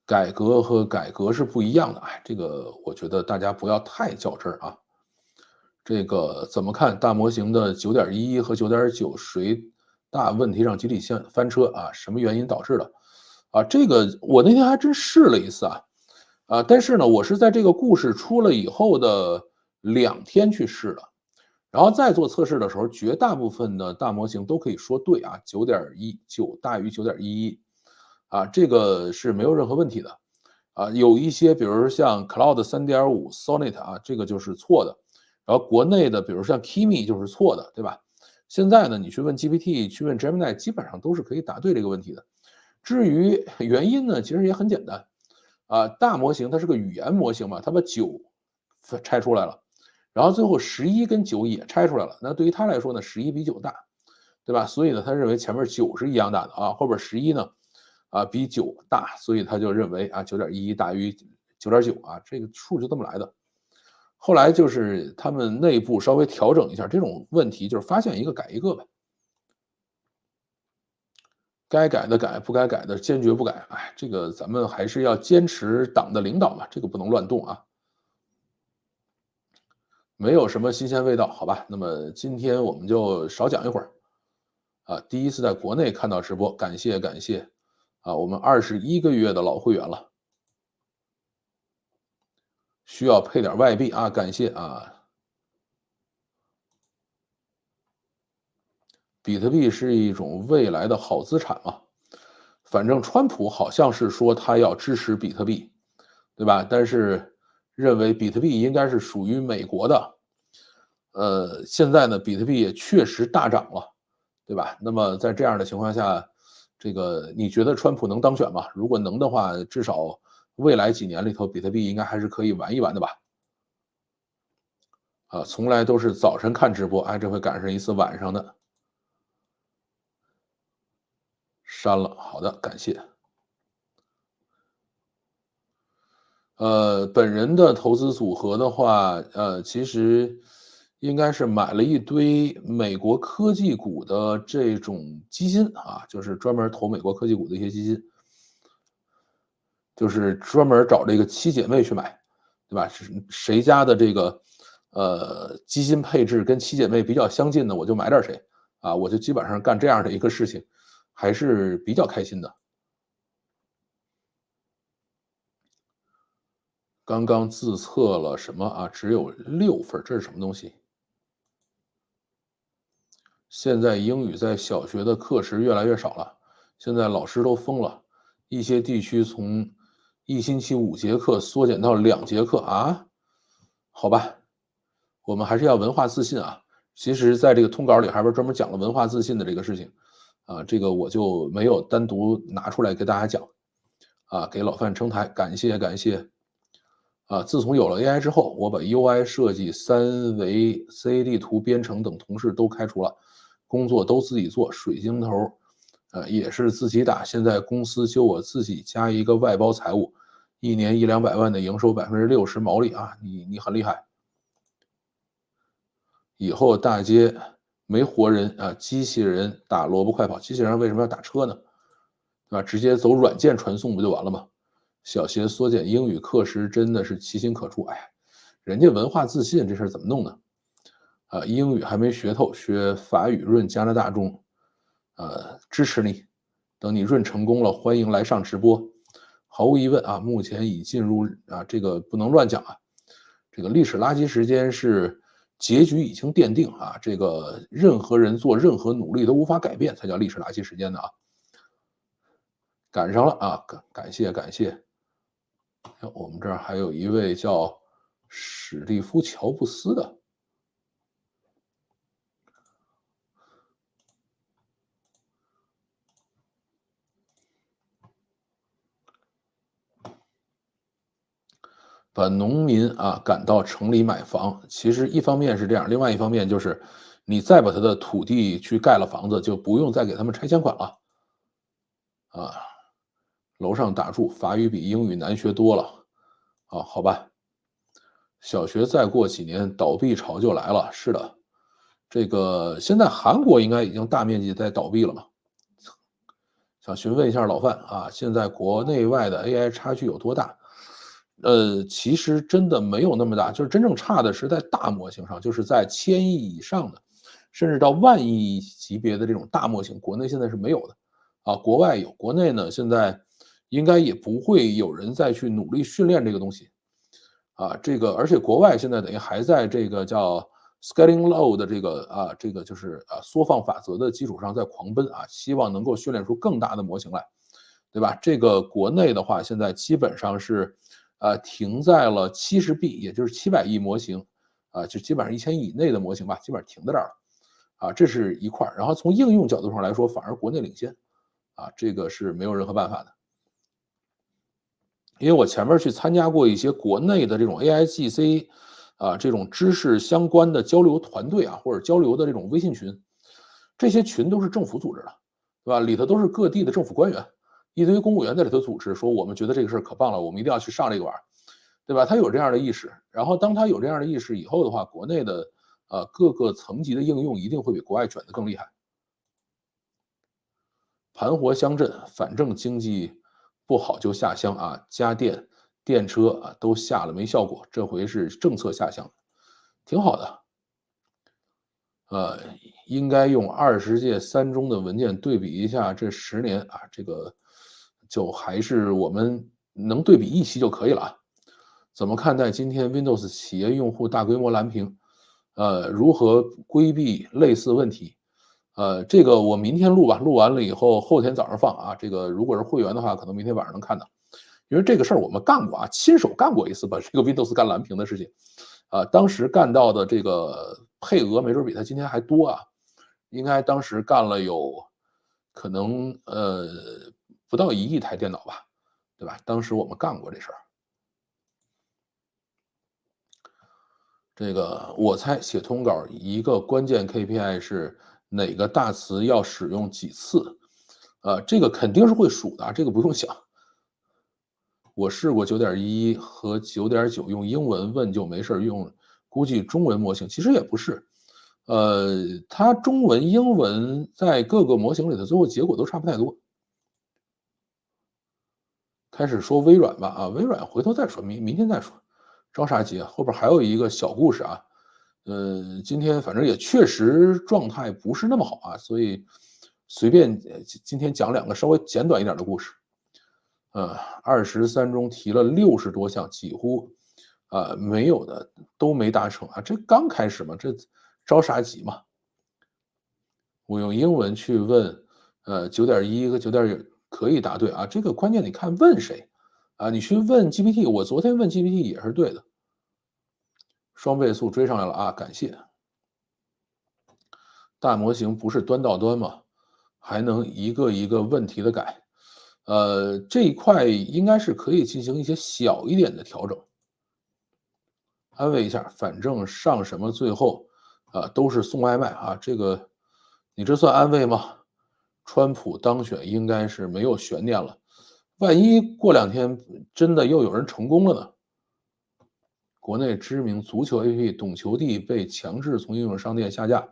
改革和改革是不一样的，哎，这个我觉得大家不要太较真儿啊。这个怎么看大模型的9.11和9.9谁大问题上集体先翻车啊？什么原因导致的？这个我那天还真试了一次但是呢，我是在这个故事出了以后的2天去试的，然后再做测试的时候，绝大部分的大模型都可以说对啊，9.19大于9.11这个是没有任何问题的。有一些比如像 Cloud 3.5 Sonnet 这个就是错的。然后国内的比如像 Kimi 就是错的，对吧？现在呢，你去问 GPT，去问 Gemini，基本上都是可以答对这个问题的。至于原因呢，其实也很简单大模型它是个语言模型嘛，它把9拆出来了，然后最后11跟9也拆出来了。那对于他来说呢，11比9大，对吧？所以呢，他认为前面9是一样大的后边11呢比9大，所以他就认为9.11大于9.9这个数就这么来的。后来就是他们内部稍微调整一下，这种问题就是发现一个改一个呗，该改的改，不该改的坚决不改。哎，这个咱们还是要坚持党的领导嘛，这个不能乱动啊。没有什么新鲜味道，好吧？那么今天我们就少讲一会儿第一次在国内看到直播，感谢感谢我们21个月的老会员了，需要配点外币感谢比特币是一种未来的好资产嘛。反正川普好像是说他要支持比特币，对吧？但是认为比特币应该是属于美国的。现在呢，比特币也确实大涨了，对吧？那么在这样的情况下，这个你觉得川普能当选吗？如果能的话，至少未来几年里头，比特币应该还是可以玩一玩的吧？从来都是早晨看直播，这回赶上一次晚上的，删了。好的，感谢。本人的投资组合的话，其实应该是买了一堆美国科技股的这种基金就是专门投美国科技股的一些基金，就是专门找这个七姐妹去买，对吧？是谁家的这个基金配置跟七姐妹比较相近的，我就买点谁我就基本上干这样的一个事情，还是比较开心的。刚刚自测了什么只有6分，这是什么东西？现在英语在小学的课时越来越少了，现在老师都疯了，一些地区从1星期5节课缩减到2节课啊？好吧，我们还是要文化自信啊。其实在这个通稿里还不是专门讲了文化自信的这个事情啊，这个我就没有单独拿出来给大家讲啊，给老范撑台，感谢感谢。啊，自从有了 AI 之后，我把 UI 设计、3维 CAD 图编程等同事都开除了，工作都自己做，水晶头也是自己打。现在公司就我自己加一个外包财务，一年100-200万的营收，60%毛利啊，你很厉害。以后大街没活人啊，机器人打萝卜快跑，机器人为什么要打车呢？对吧？直接走软件传送不就完了吗？小学缩减英语课时真的是其心可诛。哎呀，人家文化自信这事怎么弄呢？啊，英语还没学透，学法语润加拿大中，支持你。等你润成功了，欢迎来上直播。毫无疑问啊，目前已进入啊，这个不能乱讲啊。这个历史垃圾时间是结局已经奠定啊，这个任何人做任何努力都无法改变，才叫历史垃圾时间的啊。赶上了啊，感谢感谢。我们这儿还有一位叫史蒂夫·乔布斯的，把农民啊赶到城里买房。其实一方面是这样，另外一方面就是你再把他的土地去盖了房子，就不用再给他们拆迁款了啊。楼上打住，法语比英语难学多了啊，好吧。小学再过几年倒闭潮就来了。是的，这个现在韩国应该已经大面积在倒闭了嘛。想询问一下老范啊，现在国内外的 AI 差距有多大？其实真的没有那么大，就是真正差的是在大模型上，就是在1000亿以上的，甚至到万亿级别的这种大模型，国内现在是没有的，啊，国外有，国内呢现在应该也不会有人再去努力训练这个东西，啊，这个而且国外现在等于还在这个叫 scaling law 的这个就是缩放法则的基础上在狂奔啊，希望能够训练出更大的模型来，对吧？这个国内的话，现在基本上是停在了70B，也就是700亿模型啊，就基本上1000亿以内的模型吧，基本上停在这儿了啊，这是一块儿。然后从应用角度上来说，反而国内领先啊，这个是没有任何办法的。因为我前面去参加过一些国内的这种 AIGC 啊，这种知识相关的交流团队啊，或者交流的这种微信群，这些群都是政府组织的，对吧？里头都是各地的政府官员，一堆公务员在里头组织，说我们觉得这个事儿可棒了，我们一定要去上这个玩儿，对吧？他有这样的意识，然后当他有这样的意识以后的话，国内的各个层级的应用一定会比国外卷得更厉害。盘活乡镇，反正经济不好就下乡啊，家电、电车啊都下了没效果，这回是政策下乡，挺好的。呃，应该用20届三中的文件对比一下这10年啊，这个就还是我们能对比一期就可以了啊。怎么看待今天 Windows 企业用户大规模蓝屏？如何规避类似问题？这个我明天录吧，录完了以后后天早上放啊。这个如果是会员的话，可能明天晚上能看到，因为这个事儿我们干过啊，亲手干过一次把这个 Windows 干蓝屏的事情，当时干到的这个配额没准比他今天还多啊，应该当时干了有可能不到1亿台电脑吧，对吧？当时我们干过这事儿。这个我猜写通稿一个关键 KPI 是哪个大词要使用几次，这个肯定是会数的，这个不用想。我试过9.1和9.9用英文问就没事用估计中文模型其实也不是，它中文、英文在各个模型里的最后结果都差不太多。开始说微软吧，啊，微软回头再说，明天再说。着啥急啊？后边还有一个小故事啊，今天反正也确实状态不是那么好啊，所以随便今天讲2个稍微简短一点的故事。23中提了60多项，几乎没有的都没达成啊，这刚开始嘛，这着啥急嘛？我用英文去问，9.1和可以答对啊。这个关键你看问谁啊？你去问 GPT，我昨天问 GPT 也是对的。双倍速追上来了啊，感谢。大模型不是端到端吗？还能一个一个问题的改。这一块应该是可以进行一些小一点的调整。安慰一下，反正上什么最后都是送外卖啊，这个你这算安慰吗？川普当选应该是没有悬念了，万一过2天真的又有人成功了呢？国内知名足球 APP 懂球帝被强制从应用商店下架，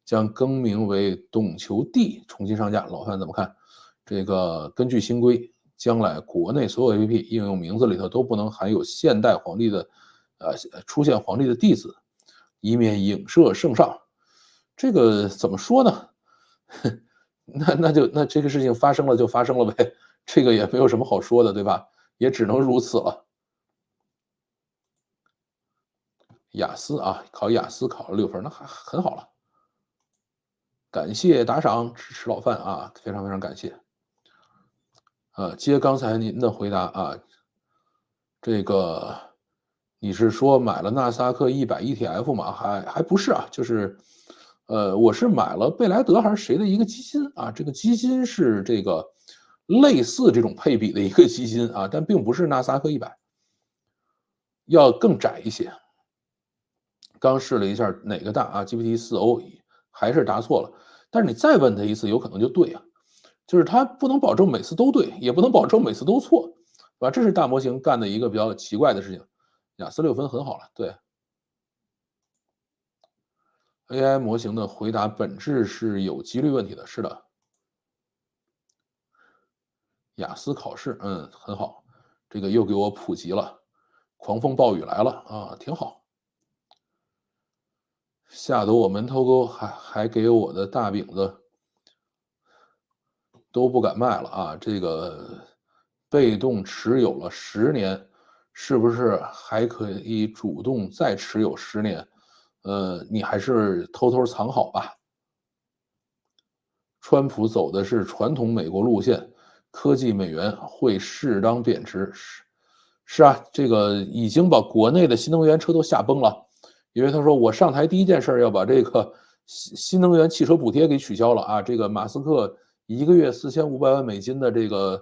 将更名为懂球帝重新上架，老范怎么看？这个根据新规，将来国内所有 APP 应用名字里头都不能含有现代皇帝的出现皇帝的帝字，以免影射圣上。这个怎么说呢？那这个事情发生了就发生了呗，这个也没有什么好说的，对吧？也只能如此了。雅思啊，考雅思考了6分，那还很好了。感谢打赏支持老范啊，非常非常感谢。接刚才您的回答啊，这个你是说买了纳斯达克100 ETF 吗？还不是啊，就是我是买了贝莱德还是谁的一个基金啊？这个基金是这个类似这种配比的一个基金啊，但并不是纳斯达克100，要更窄一些。刚试了一下哪个大啊 GPT-4o 还是答错了，但是你再问他一次，有可能就对啊。就是他不能保证每次都对，也不能保证每次都错，是吧？这是大模型干的一个比较奇怪的事情。雅思6分很好了，对。AI 模型的回答本质是有几率问题的，是的。雅思考试，很好，这个又给我普及了。狂风暴雨来了啊，挺好。吓得我门头沟还给我的大饼子都不敢卖了啊！这个被动持有了10年，是不是还可以主动再持有10年？你还是偷偷藏好吧。川普走的是传统美国路线，科技美元会适当贬值。是啊，这个已经把国内的新能源车都吓崩了，因为他说我上台第一件事要把这个新能源汽车补贴给取消了啊！这个马斯克1个月4500万美金的这个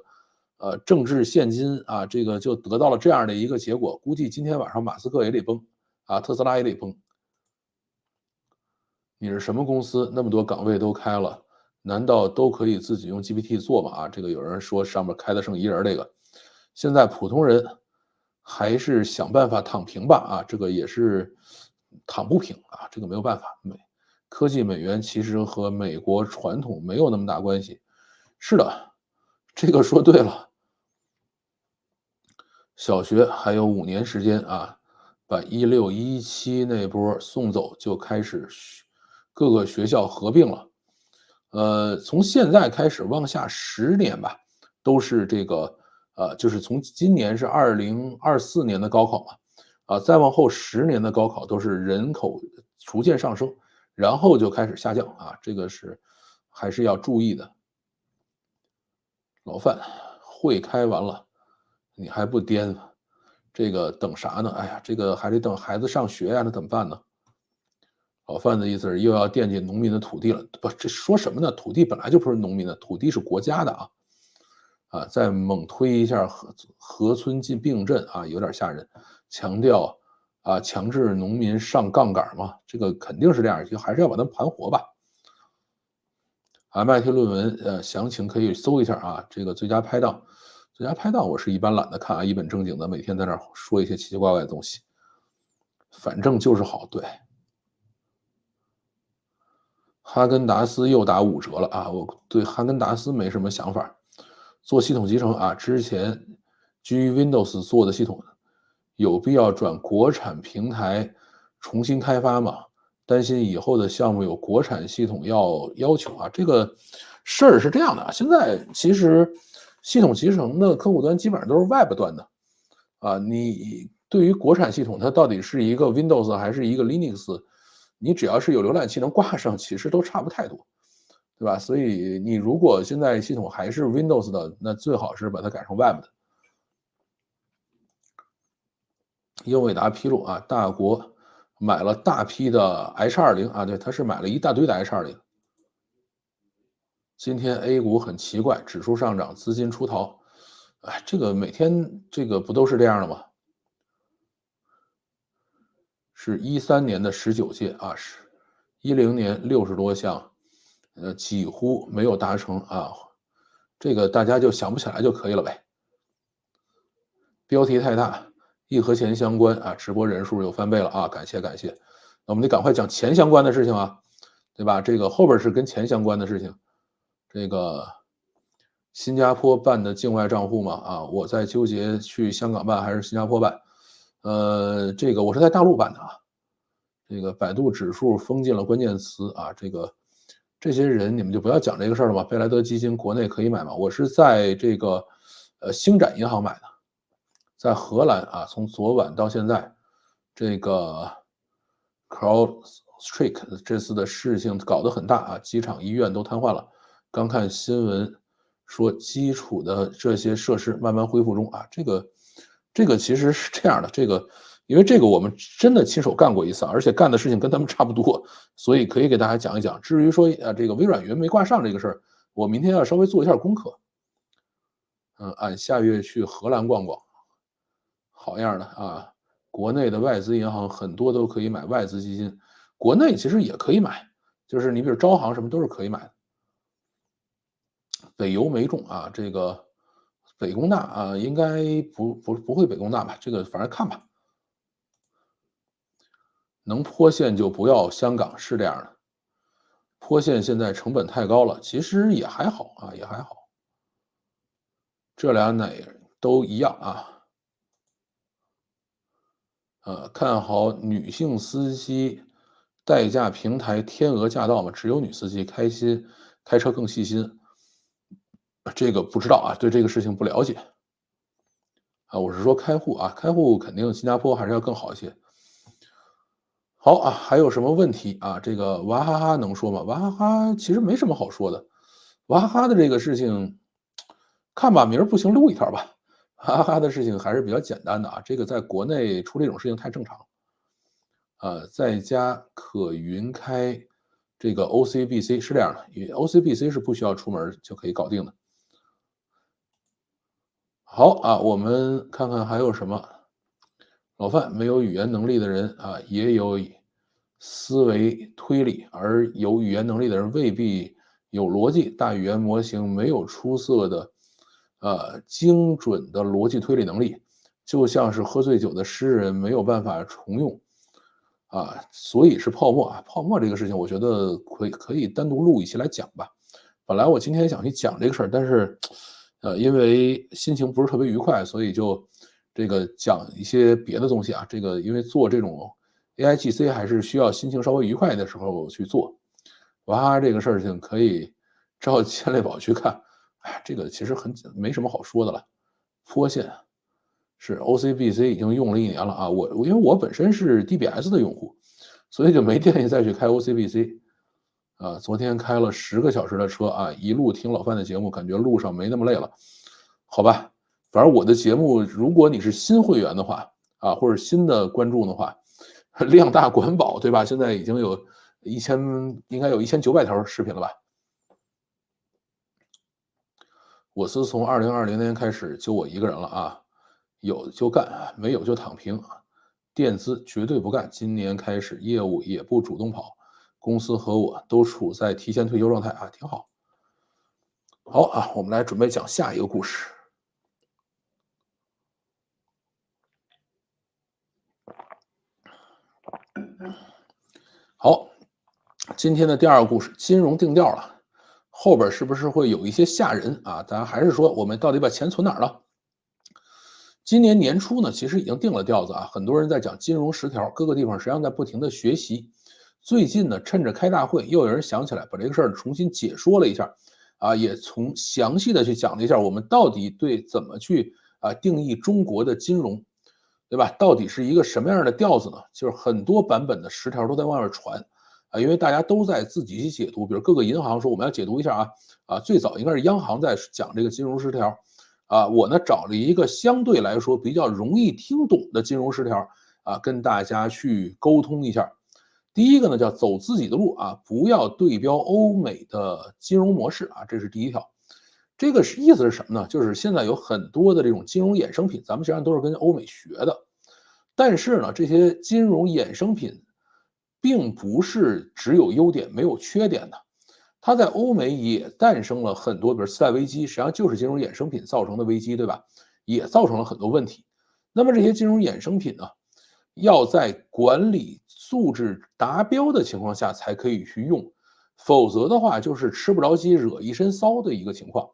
政治现金啊，这个就得到了这样的一个结果，估计今天晚上马斯克也得崩啊，特斯拉也得崩。你是什么公司？那么多岗位都开了，难道都可以自己用 GPT 做吗？啊，这个有人说上面开的剩1人，这个现在普通人还是想办法躺平吧。啊，这个也是躺不平啊，这个没有办法。科技美元其实和美国传统没有那么大关系。是的，这个说对了。小学还有5年时间啊，把16、17那波送走，就开始各个学校合并了。从现在开始往下10年吧，都是这个就是从今年是2024年的高考嘛，再往后10年的高考都是人口逐渐上升，然后就开始下降啊，这个是还是要注意的。老范，会开完了，你还不颠？这个等啥呢？哎呀，这个还得等孩子上学呀，那怎么办呢？老范的意思是又要惦记农民的土地了，不，这说什么呢？土地本来就不是农民的，土地是国家的啊！再猛推一下河村进并镇啊，有点吓人。强调强制农民上杠杆嘛，这个肯定是这样，就还是要把它盘活吧。MIT 论文详情可以搜一下啊，这个最佳拍档。最佳拍档我是一般懒得看啊，一本正经的每天在那说一些奇奇怪怪的东西，反正就是好。对，哈根达斯又打5折了啊！我对哈根达斯没什么想法。做系统集成啊，之前基于 Windows 做的系统，有必要转国产平台重新开发吗？担心以后的项目有国产系统要求啊。这个事儿是这样的啊，现在其实系统集成的客户端基本上都是 Web 端的啊。你对于国产系统，它到底是一个 Windows 还是一个 Linux，你只要是有浏览器能挂上，其实都差不太多对吧？所以你如果现在系统还是 Windows 的，那最好是把它改成 Web 的。英伟达披露啊，大国买了大批的 H20啊，对，他是买了一大堆的 H20。今天 A 股很奇怪，指数上涨，资金出逃。哎，这个每天这个不都是这样的吗？是13年的19届啊，是10年60多项，几乎没有达成啊。这个大家就想不起来就可以了呗。标题太大，一和钱相关啊，直播人数又翻倍了啊，感谢感谢。那我们得赶快讲钱相关的事情啊，对吧？这个后边是跟钱相关的事情。这个新加坡办的境外账户嘛，啊，我在纠结去香港办还是新加坡办。这个我是在大陆办的啊。这个百度指数封禁了关键词啊，这些人你们就不要讲这个事儿了吧。贝莱德基金国内可以买吗？我是在这个星展银行买的，在荷兰啊，从昨晚到现在，这个 CrowdStrike 这次的事情搞得很大啊，机场、医院都瘫痪了。刚看新闻说，基础的这些设施慢慢恢复中啊，这个其实是这样的，因为这个我们真的亲手干过一次，而且干的事情跟他们差不多，所以可以给大家讲一讲。至于说这个微软云没挂上这个事儿，我明天要稍微做一下功课。俺下月去荷兰逛逛，好样的啊！国内的外资银行很多都可以买外资基金，国内其实也可以买，就是你比如招行什么都是可以买的。北邮没中啊，这个北工大啊，应该不会北工大吧？这个反正看吧。能坡线就不要香港，是这样的。坡线现在成本太高了，其实也还好啊，也还好。这俩哪都一样啊。看好女性司机代驾平台天鹅驾到吗？只有女司机开车更细心。这个不知道啊，对这个事情不了解。啊，我是说开户啊，开户肯定新加坡还是要更好一些。好啊，还有什么问题啊？这个娃哈哈能说吗？娃哈哈其实没什么好说的。娃哈哈的这个事情，看吧，明儿不行录一条吧。娃哈哈的事情还是比较简单的啊，这个在国内出这种事情太正常了。在家可云开这个 OCBC 是这样的，因为 OCBC 是不需要出门就可以搞定的。好啊，我们看看还有什么。老范，没有语言能力的人啊，也有思维推理，而有语言能力的人未必有逻辑。大语言模型没有出色的、精准的逻辑推理能力，就像是喝醉酒的诗人没有办法重用啊，所以是泡沫啊。泡沫这个事情，我觉得可以单独录一期来讲吧。本来我今天想去讲这个事儿，但是，因为心情不是特别愉快，所以就这个讲一些别的东西啊。这个因为做这种 AIGC 还是需要心情稍微愉快的时候去做。哇，这个事情可以照千类宝去看。哎，这个其实没什么好说的了。坡线是 OCBC 已经用了1年了啊，因为我本身是 DBS 的用户，所以就没建议再去开 OCBC。昨天开了10个小时的车啊，一路听老范的节目，感觉路上没那么累了。好吧，反正我的节目，如果你是新会员的话啊，或者新的观众的话，量大管饱，对吧？现在已经有应该有1900条视频了吧？我是从2020年开始就我一个人了啊，有就干，没有就躺平。垫资绝对不干，今年开始业务也不主动跑，公司和我都处在提前退休状态啊，挺好。好啊，我们来准备讲下一个故事。好，今天的第2个故事，金融定调了，后边是不是会有一些吓人啊？咱还是说我们到底把钱存哪儿了？今年年初呢，其实已经定了调子啊，很多人在讲金融十条，各个地方实际上在不停的学习。最近呢，趁着开大会，又有人想起来把这个事儿重新解说了一下，啊，也从详细的去讲了一下我们到底对怎么去定义中国的金融，对吧？到底是一个什么样的调子呢？就是很多版本的10条都在外面传，因为大家都在自己去解读，比如各个银行说我们要解读一下最早应该是央行在讲这个金融十条，我呢找了一个相对来说比较容易听懂的金融十条跟大家去沟通一下。第一个呢叫走自己的路不要对标欧美的金融模式这是第一条。这个意思是什么呢？就是现在有很多的这种金融衍生品，咱们实际上都是跟欧美学的，但是呢，这些金融衍生品并不是只有优点没有缺点的，它在欧美也诞生了很多，比如次贷危机，实际上就是金融衍生品造成的危机，对吧？也造成了很多问题。那么这些金融衍生品呢，要在管理素质达标的情况下才可以去用，否则的话就是吃不着鸡惹一身骚的一个情况，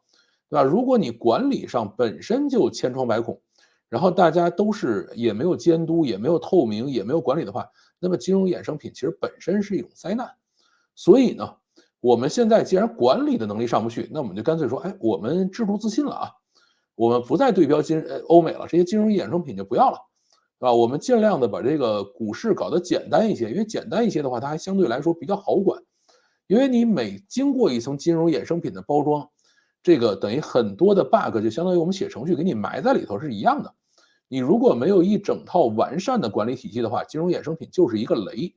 对吧？如果你管理上本身就千疮百孔，然后大家都是也没有监督，也没有透明，也没有管理的话，那么金融衍生品其实本身是一种灾难。所以呢，我们现在既然管理的能力上不去，那我们就干脆说，我们制度自信了我们不再对标欧美了，这些金融衍生品就不要了，是吧？我们尽量的把这个股市搞得简单一些，因为简单一些的话，它还相对来说比较好管。因为你每经过一层金融衍生品的包装，这个等于很多的 bug 就相当于我们写程序给你埋在里头是一样的。你如果没有一整套完善的管理体系的话，金融衍生品就是一个雷，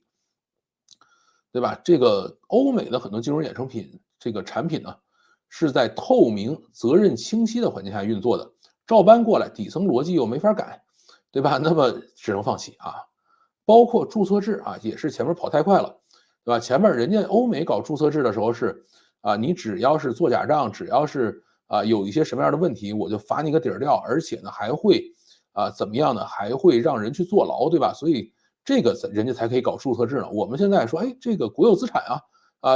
对吧？这个欧美的很多金融衍生品这个产品呢，是在透明、责任清晰的环境下运作的，照搬过来，底层逻辑又没法改，对吧？那么只能放弃包括注册制也是前面跑太快了，对吧？前面人家欧美搞注册制的时候是你只要是做假账，只要是有一些什么样的问题，我就罚你个底儿掉，而且呢还会怎么样呢？还会让人去坐牢，对吧？所以这个人家才可以搞注册制呢。我们现在说，这个国有资产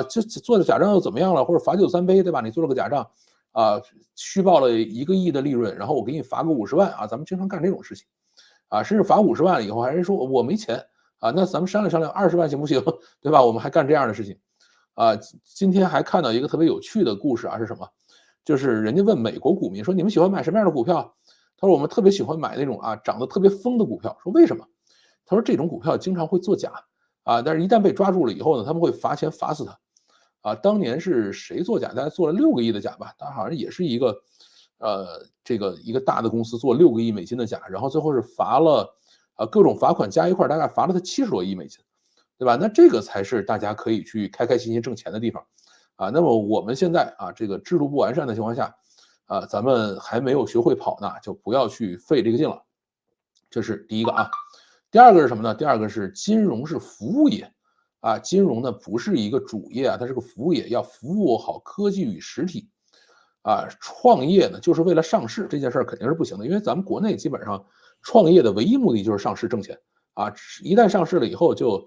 这做的假账又怎么样了？或者罚酒三杯，对吧？你做了个假账虚报了1个亿的利润，然后我给你罚个50万咱们经常干这种事情甚至罚50万了以后，还是说我没钱那咱们商量商量20万行不行？对吧？我们还干这样的事情今天还看到一个特别有趣的故事是什么？就是人家问美国股民说，你们喜欢买什么样的股票？他说我们特别喜欢买那种涨得特别疯的股票。说为什么？他说这种股票经常会作假但是一旦被抓住了以后呢，他们会罚钱罚死他当年是谁作假？大概做了6个亿的假吧，他好像也是一个这个一个大的公司做6个亿美金的假，然后最后是罚了各种罚款加一块，大概罚了他70多亿美金，对吧？那这个才是大家可以去开开心心挣钱的地方那么我们现在这个制度不完善的情况下咱们还没有学会跑呢，就不要去费这个劲了。这是第一个第二个是什么呢？第二个是金融是服务业金融呢不是一个主业它是个服务业，要服务好科技与实体创业呢就是为了上市，这件事儿肯定是不行的，因为咱们国内基本上创业的唯一目的就是上市挣钱一旦上市了以后就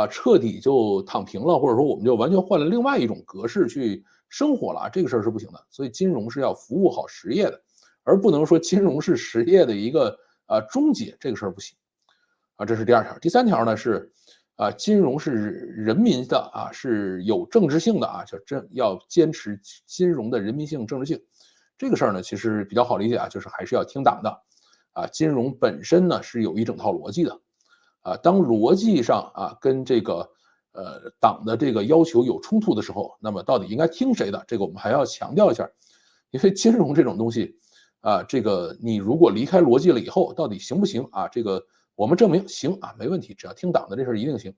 彻底就躺平了，或者说我们就完全换了另外一种格式去生活了这个事儿是不行的。所以金融是要服务好实业的，而不能说金融是实业的一个终结，这个事儿不行这是第二条。第三条呢是金融是人民的是有政治性的要坚持金融的人民性、政治性。这个事儿呢其实比较好理解就是还是要听党的金融本身呢是有一整套逻辑的当逻辑上跟这个党的这个要求有冲突的时候，那么到底应该听谁的？这个我们还要强调一下，因为金融这种东西这个你如果离开逻辑了以后，到底行不行这个我们证明行没问题，只要听党的这事儿一定行。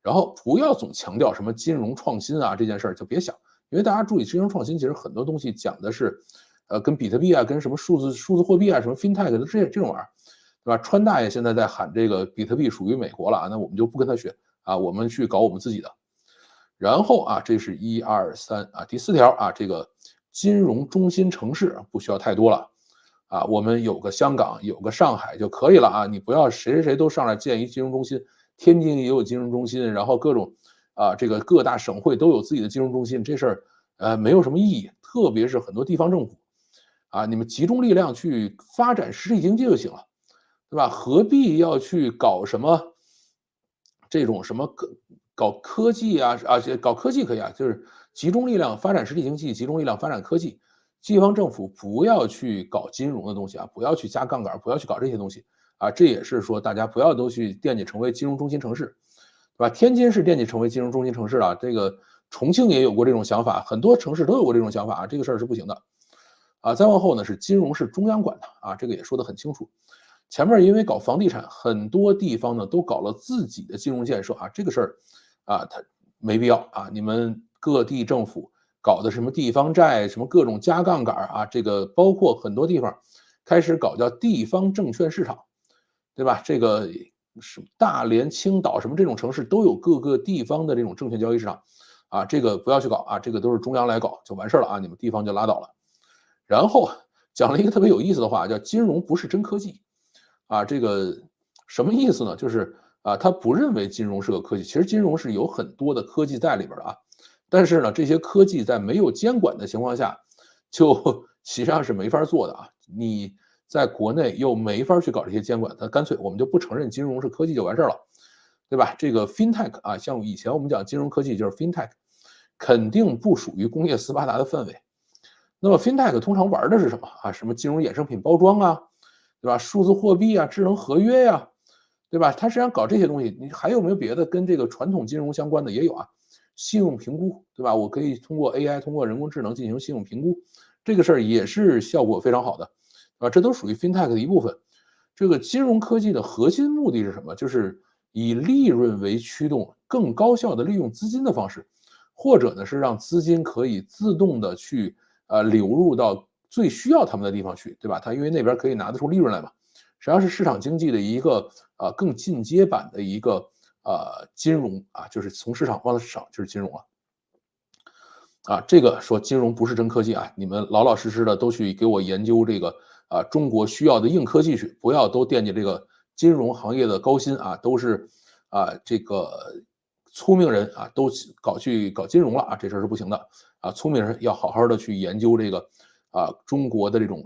然后不要总强调什么金融创新这件事儿就别想，因为大家注意金融创新其实很多东西讲的是跟比特币跟什么数字货币什么 fintech 的这种玩意儿。对吧？川大爷现在在喊这个比特币属于美国了那我们就不跟他学我们去搞我们自己的。然后这是1、2、3第4条这个金融中心城市不需要太多了我们有个香港，有个上海就可以了你不要谁谁谁都上来建一金融中心，天津也有金融中心，然后各种这个各大省会都有自己的金融中心，这事儿没有什么意义，特别是很多地方政府你们集中力量去发展实体经济就行了。对吧？何必要去搞什么这种什么搞科技搞科技可以就是集中力量发展实体经济，集中力量发展科技。地方政府不要去搞金融的东西不要去加杠杆，不要去搞这些东西这也是说大家不要都去惦记成为金融中心城市，对吧？天津是惦记成为金融中心城市了，这个重庆也有过这种想法，很多城市都有过这种想法啊，这个事儿是不行的。再往后呢是金融是中央管的啊，这个也说得很清楚。前面因为搞房地产，很多地方呢都搞了自己的金融建设啊，这个事儿它没必要啊。你们各地政府搞的什么地方债，什么各种加杠杆啊，这个包括很多地方开始搞叫地方证券市场，对吧？这个是大连、青岛什么这种城市都有各个地方的这种证券交易市场啊，这个不要去搞啊，这个都是中央来搞就完事儿了啊，你们地方就拉倒了。然后讲了一个特别有意思的话，叫金融不是真科技啊，这个什么意思呢？就是他不认为金融是个科技，其实金融是有很多的科技在里边的啊，但是呢，这些科技在没有监管的情况下，就实际上是没法做的啊。你在国内又没法去搞这些监管，那干脆我们就不承认金融是科技就完事儿了，对吧？这个 fintech 啊，像以前我们讲金融科技就是 fintech，肯定不属于工业斯巴达的范围。那么 fintech 通常玩的是什么啊？什么金融衍生品包装啊，对吧？数字货币啊，智能合约呀，对吧？它实际上搞这些东西，你还有没有别的跟这个传统金融相关的？也有啊，信用评估，对吧？我可以通过 AI，通过人工智能进行信用评估，这个事儿也是效果非常好的，这都属于 fintech 的一部分。这个金融科技的核心目的是什么？就是以利润为驱动，更高效的利用资金的方式，或者呢是让资金可以自动的去流入到最需要他们的地方去，对吧？它因为那边可以拿得出利润来嘛，实际上是市场经济的一个更进阶版的一个金融啊，就是从市场放到市场就是金融了。这个说金融不是真科技啊，你们老老实实的都去给我研究这个中国需要的硬科技去，不要都惦记这个金融行业的高薪啊，都是这个聪明人啊，都去搞金融了啊，这事儿是不行的啊，聪明人要好好的去研究这个中国的这种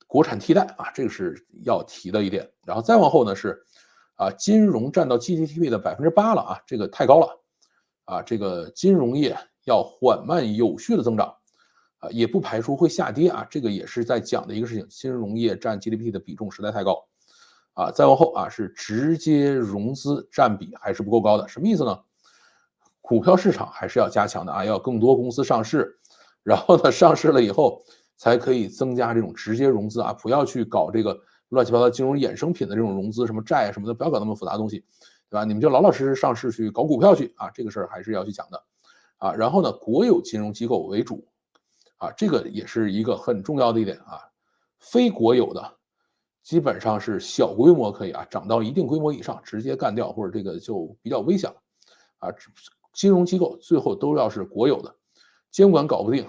国产替代啊，这个是要提的一点。然后再往后呢是金融占到 GDP 的8%了啊，这个太高了啊，这个金融业要缓慢有序的增长也不排除会下跌啊，这个也是在讲的一个事情，金融业占 GDP 的比重实在太高再往后是直接融资占比还是不够高的，什么意思呢？股票市场还是要加强的要更多公司上市，然后呢，上市了以后才可以增加这种直接融资不要去搞这个乱七八糟金融衍生品的这种融资，什么债什么的，不要搞那么复杂的东西，对吧？你们就老老实实上市去搞股票去这个事儿还是要去讲的然后呢，国有金融机构为主这个也是一个很重要的一点非国有的基本上是小规模可以涨到一定规模以上直接干掉，或者这个就比较危险了金融机构最后都要是国有的，监管搞不定，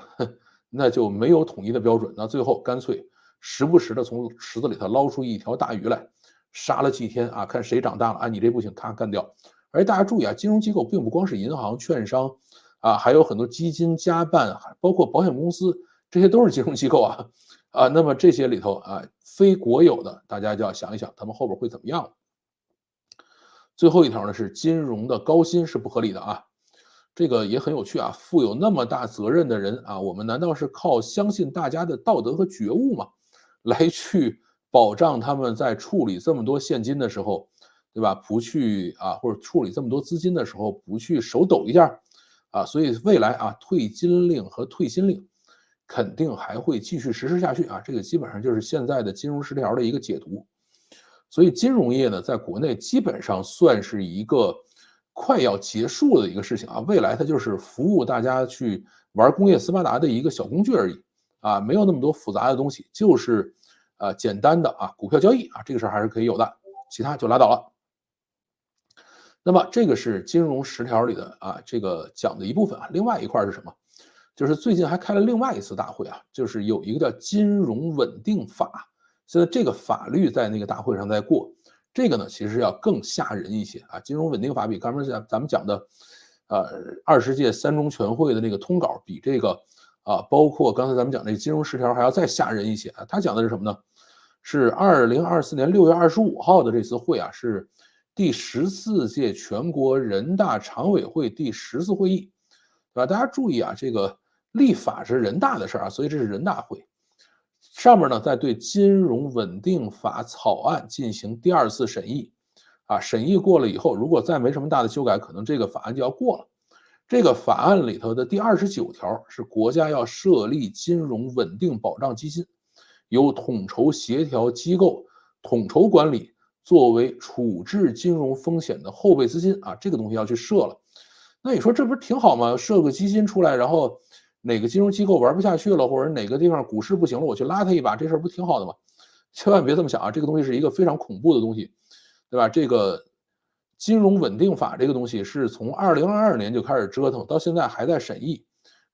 那就没有统一的标准，那最后干脆时不时的从池子里头捞出一条大鱼来，杀了几天看谁长大了你这不行，咔干掉。而且大家注意金融机构并不光是银行、券商还有很多基金、家办，包括保险公司，这些都是金融机构那么这些里头非国有的，大家就要想一想，他们后边会怎么样。最后一条呢是金融的高薪是不合理的这个也很有趣负有那么大责任的人我们难道是靠相信大家的道德和觉悟吗？来去保障他们在处理这么多现金的时候，对吧？不去或者处理这么多资金的时候，不去手抖一下所以未来退金令和退薪令肯定还会继续实施下去这个基本上就是现在的金融十条的一个解读。所以金融业呢，在国内基本上算是一个快要结束的一个事情未来它就是服务大家去玩工业斯巴达的一个小工具而已没有那么多复杂的东西，就是简单的股票交易这个事儿还是可以有的，其他就拉倒了。那么这个是金融十条里的这个讲的一部分另外一块是什么？就是最近还开了另外一次大会就是有一个叫金融稳定法，现在这个法律在那个大会上在过，这个呢其实要更吓人一些金融稳定法比刚才咱们讲的20届三中全会的那个通稿比这个包括刚才咱们讲这个金融十条还要再吓人一些他讲的是什么呢？是2024年6月25号的这次会是第14届全国人大常委会第14会议，对吧？大家注意这个立法是人大的事所以这是人大会。上面呢在对金融稳定法草案进行第2次审议审议过了以后，如果再没什么大的修改，可能这个法案就要过了。这个法案里头的第29条是国家要设立金融稳定保障基金，由统筹协调机构统筹管理，作为处置金融风险的后备资金这个东西要去设了。那你说这不是挺好吗？设个基金出来，然后哪个金融机构玩不下去了，或者哪个地方股市不行了，我去拉他一把，这事儿不挺好的吗？千万别这么想这个东西是一个非常恐怖的东西，对吧？这个金融稳定法这个东西是从2022年就开始折腾，到现在还在审议，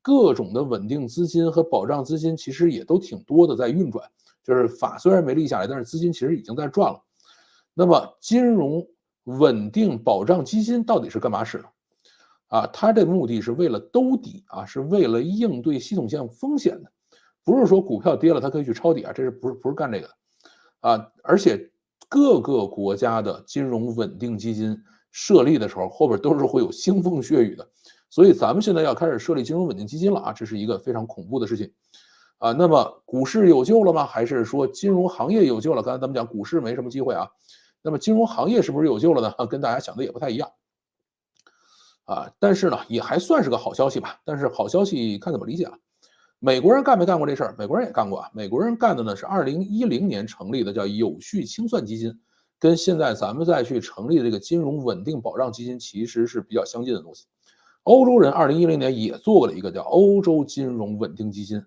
各种的稳定资金和保障资金其实也都挺多的在运转，就是法虽然没立下来，但是资金其实已经在转了。那么金融稳定保障基金到底是干嘛使的？它的目的是为了兜底是为了应对系统性风险的，不是说股票跌了它可以去抄底这是不是干这个而且各个国家的金融稳定基金设立的时候，后边都是会有腥风血雨的，所以咱们现在要开始设立金融稳定基金了这是一个非常恐怖的事情那么股市有救了吗？还是说金融行业有救了？刚才咱们讲股市没什么机会那么金融行业是不是有救了呢？跟大家想的也不太一样但是呢，也还算是个好消息吧。但是好消息看怎么理解美国人干没干过这事儿？美国人也干过美国人干的呢是2010年成立的叫有序清算基金，跟现在咱们再去成立的这个金融稳定保障基金其实是比较相近的东西。欧洲人2010年也做过了一个叫欧洲金融稳定基金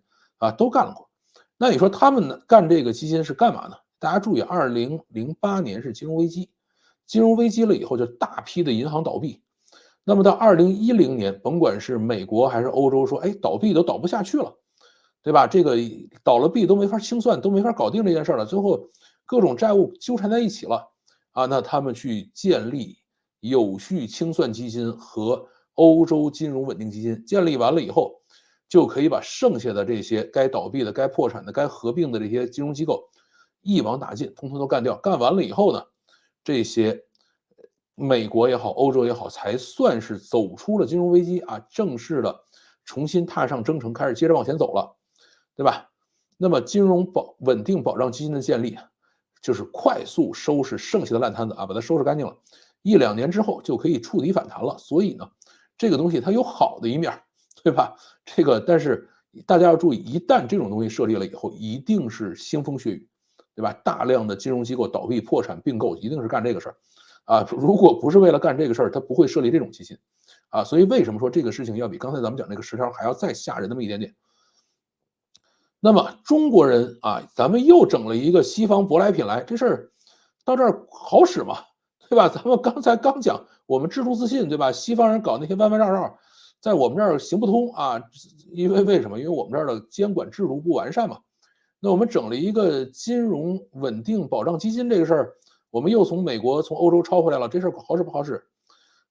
都干过。那你说他们呢干这个基金是干嘛呢？大家注意，2008年是金融危机，金融危机了以后就大批的银行倒闭。那么到2010年，甭管是美国还是欧洲说，倒闭都倒不下去了，对吧？这个倒了闭都没法清算，都没法搞定这件事了，最后各种债务纠缠在一起了那他们去建立有序清算基金和欧洲金融稳定基金，建立完了以后，就可以把剩下的这些该倒闭的、该破产的、该合并的这些金融机构一网打尽，通通都干掉。干完了以后呢，这些美国也好，欧洲也好，才算是走出了金融危机正式的重新踏上征程，开始接着往前走了，对吧？那么金融稳定保障基金的建立，就是快速收拾剩下的烂摊子把它收拾干净了，1-2年之后就可以触底反弹了。所以呢，这个东西它有好的一面，对吧？但是大家要注意，一旦这种东西设立了以后，一定是腥风血雨，对吧？大量的金融机构倒闭、破产、并购，一定是干这个事儿如果不是为了干这个事儿，他不会设立这种基金所以为什么说这个事情要比刚才咱们讲那个10条还要再吓人那么一点点？那么中国人咱们又整了一个西方舶来品来，这事儿到这儿好使吗？对吧？咱们刚才刚讲我们制度自信，对吧？西方人搞那些弯弯绕绕，在我们这儿行不通因为什么？因为我们这儿的监管制度不完善嘛。那我们整了一个金融稳定保障基金这个事儿，我们又从美国、从欧洲抄回来了，这事儿好使不好使？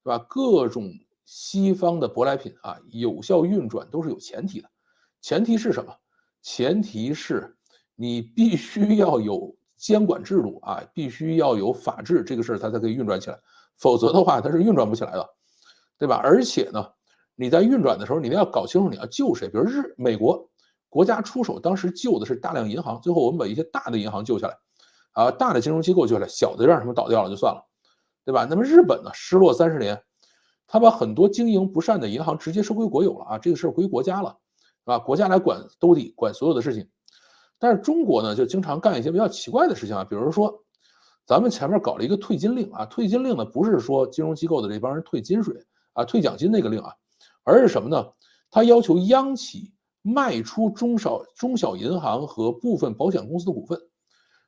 对吧？各种西方的舶来品有效运转都是有前提的，前提是什么？前提是你必须要有监管制度必须要有法治，这个事儿它才可以运转起来，否则的话它是运转不起来的，对吧？而且呢，你在运转的时候，你要搞清楚你要救谁，比如美国国家出手，当时救的是大量银行，最后我们把一些大的银行救下来大的金融机构救下来，小的让他们倒掉了就算了，对吧？那么日本呢，失落30年，他把很多经营不善的银行直接收归国有了这个事儿归国家了国家来管兜底，管所有的事情。但是中国呢，就经常干一些比较奇怪的事情比如说咱们前面搞了一个退金令退金令呢不是说金融机构的这帮人退金水退奖金那个令而是什么呢？他要求央企卖出中小银行和部分保险公司的股份，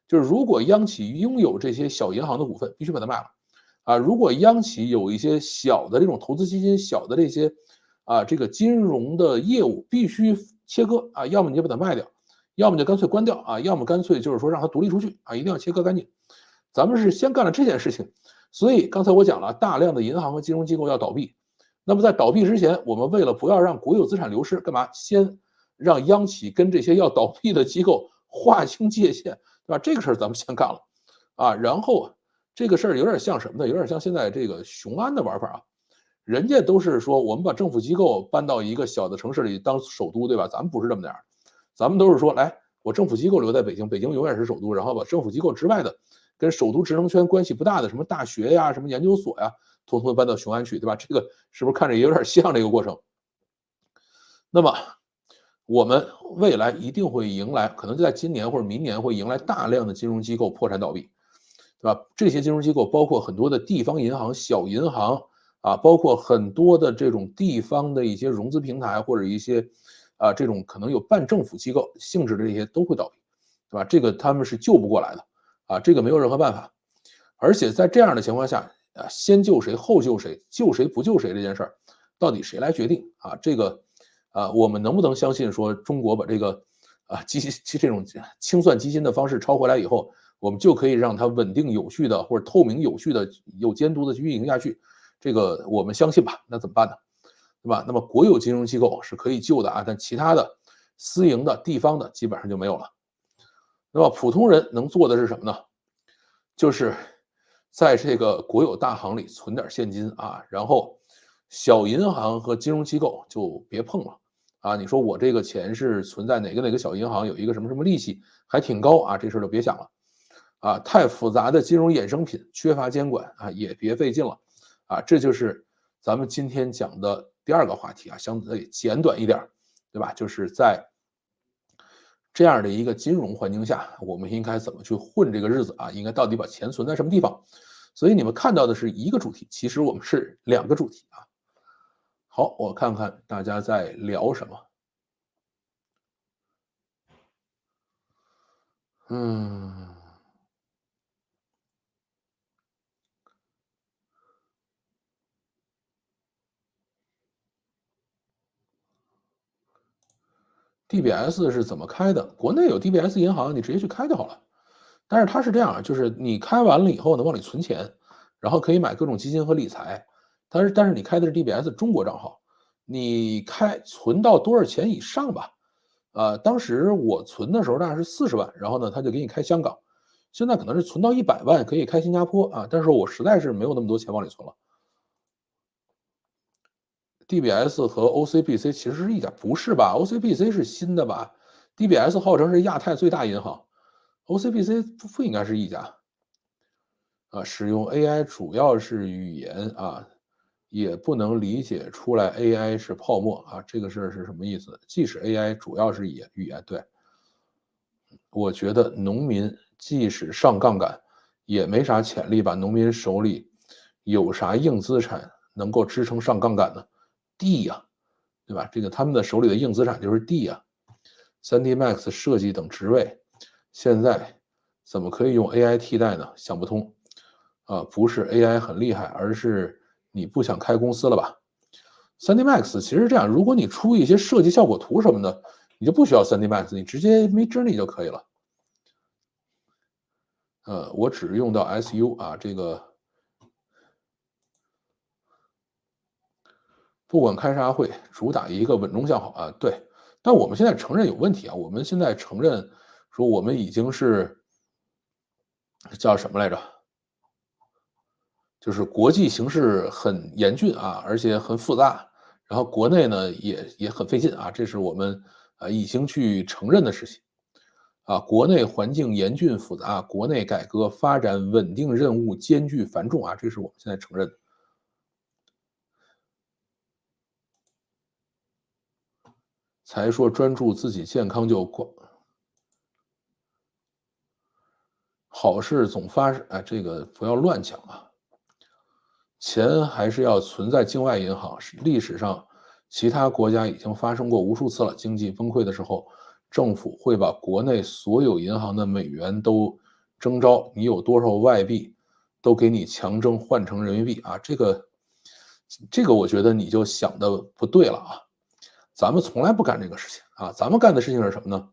就是如果央企拥有这些小银行的股份，必须把它卖了如果央企有一些小的这种投资基金、小的这些这个金融的业务，必须切割要么你就把它卖掉，要么就干脆关掉要么干脆就是说让它独立出去一定要切割干净。咱们是先干了这件事情，所以刚才我讲了，大量的银行和金融机构要倒闭。那么在倒闭之前，我们为了不要让国有资产流失，干嘛？先让央企跟这些要倒闭的机构划清界限，对吧？这个事儿咱们先干了然后这个事儿有点像什么呢？有点像现在这个雄安的玩法人家都是说我们把政府机构搬到一个小的城市里当首都，对吧？咱们不是这么点咱们都是说，来，我政府机构留在北京，北京永远是首都，然后把政府机构之外的跟首都职能圈关系不大的什么大学呀、什么研究所呀，统统搬到雄安去，对吧？这个是不是看着也有点像这个过程？那么我们未来一定会迎来，可能就在今年或者明年会迎来大量的金融机构破产倒闭，对吧？这些金融机构包括很多的地方银行、小银行啊，包括很多的这种地方的一些融资平台或者一些这种可能有半政府机构性质的这些都会倒闭，对吧？这个他们是救不过来的啊，这个没有任何办法。而且在这样的情况下先救谁后救谁，救谁不救谁这件事儿，到底谁来决定啊？这个我们能不能相信说中国把这个这种清算基金的方式抄回来以后，我们就可以让它稳定有序的或者透明有序的有监督的去运营下去？这个我们相信吧？那怎么办呢？对吧？那么国有金融机构是可以救的啊，但其他的私营的地方的基本上就没有了。那么普通人能做的是什么呢？就是在这个国有大行里存点现金啊，然后小银行和金融机构就别碰了啊。你说我这个钱是存在哪个小银行，有一个什么什么利息还挺高啊，这事儿就别想了啊。太复杂的金融衍生品缺乏监管啊，也别费劲了啊。这就是咱们今天讲的第二个话题啊，相对简短一点，对吧？就是在这样的一个金融环境下，我们应该怎么去混这个日子啊？应该到底把钱存在什么地方？所以你们看到的是一个主题，其实我们是两个主题啊。好，我看看大家在聊什么。嗯，DBS 是怎么开的？国内有 DBS 银行，你直接去开就好了。但是它是这样啊，就是你开完了以后能往里存钱，然后可以买各种基金和理财。但是你开的是 DBS 中国账号，你存到多少钱以上吧？当时我存的时候大概是40万，然后呢，他就给你开香港，现在可能是存到100万可以开新加坡啊，但是我实在是没有那么多钱往里存了。DBS 和 OCBC 其实是一家，不是吧？OCBC 是新的吧？DBS 号称是亚太最大银行，OCBC 不应该是一家啊。使用 AI 主要是语言啊，也不能理解出来 AI 是泡沫啊，这个事儿是什么意思？既是 AI，主要是语言，对。我觉得农民即使上杠杆，也没啥潜力吧。农民手里有啥硬资产能够支撑上杠杆呢？地呀，对吧？这个他们的手里的硬资产就是地呀。3D Max 设计等职位，现在怎么可以用 AI 替代呢？想不通。不是 AI 很厉害，而是你不想开公司了吧？3D Max 其实这样，如果你出一些设计效果图什么的，你就不需要 3D Max，你直接 Midjourney 就可以了。我只用到 SU 啊，这个不管开啥会，主打一个稳中向好啊。对，但我们现在承认有问题啊，我们现在承认说我们已经是叫什么来着？就是国际形势很严峻啊，而且很复杂，然后国内呢也很费劲啊，这是我们已经去承认的事情啊。国内环境严峻复杂，国内改革发展稳定任务艰巨繁重啊，这是我们现在承认的。才说专注自己健康就好事总发哎，这个不要乱讲啊。钱还是要存在境外银行，是历史上其他国家已经发生过无数次了。经济崩溃的时候，政府会把国内所有银行的美元都征召，你有多少外币，都给你强征换成人民币啊。这个我觉得你就想的不对了啊。咱们从来不干这个事情啊，咱们干的事情是什么呢？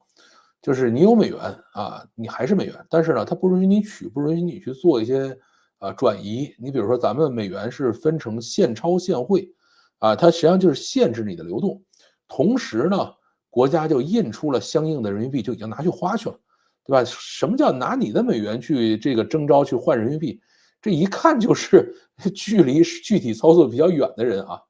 就是你有美元啊，你还是美元，但是呢，它不允许你取，不允许你去做一些转移。你比如说，咱们美元是分成现钞现汇啊，它实际上就是限制你的流动。同时呢，国家就印出了相应的人民币，就已经拿去花去了，对吧？什么叫拿你的美元去这个征召去换人民币？这一看就是距离具体操作比较远的人啊。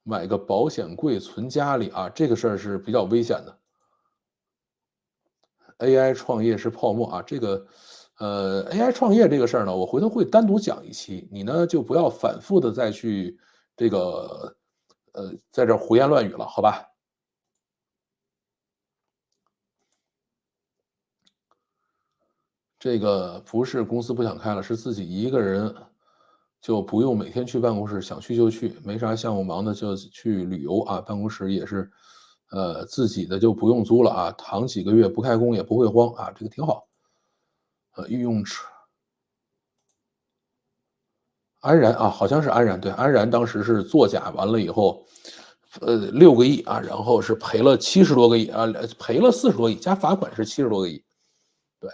买个保险柜存家里啊，这个事儿是比较危险的。AI 创业是泡沫啊，这个AI 创业这个事儿呢，我回头会单独讲一期，你呢就不要反复的再去这个在这胡言乱语了，好吧？这个不是公司不想开了，是自己一个人就不用每天去办公室，想去就去，没啥项目忙的就去旅游啊。办公室也是，自己的就不用租了啊，躺几个月不开工也不会慌啊，这个挺好。御用车安然啊，好像是安然，对，安然当时是作假完了以后，6个亿啊，然后是赔了70多个亿啊，赔了40多亿，加罚款是70多个亿。对，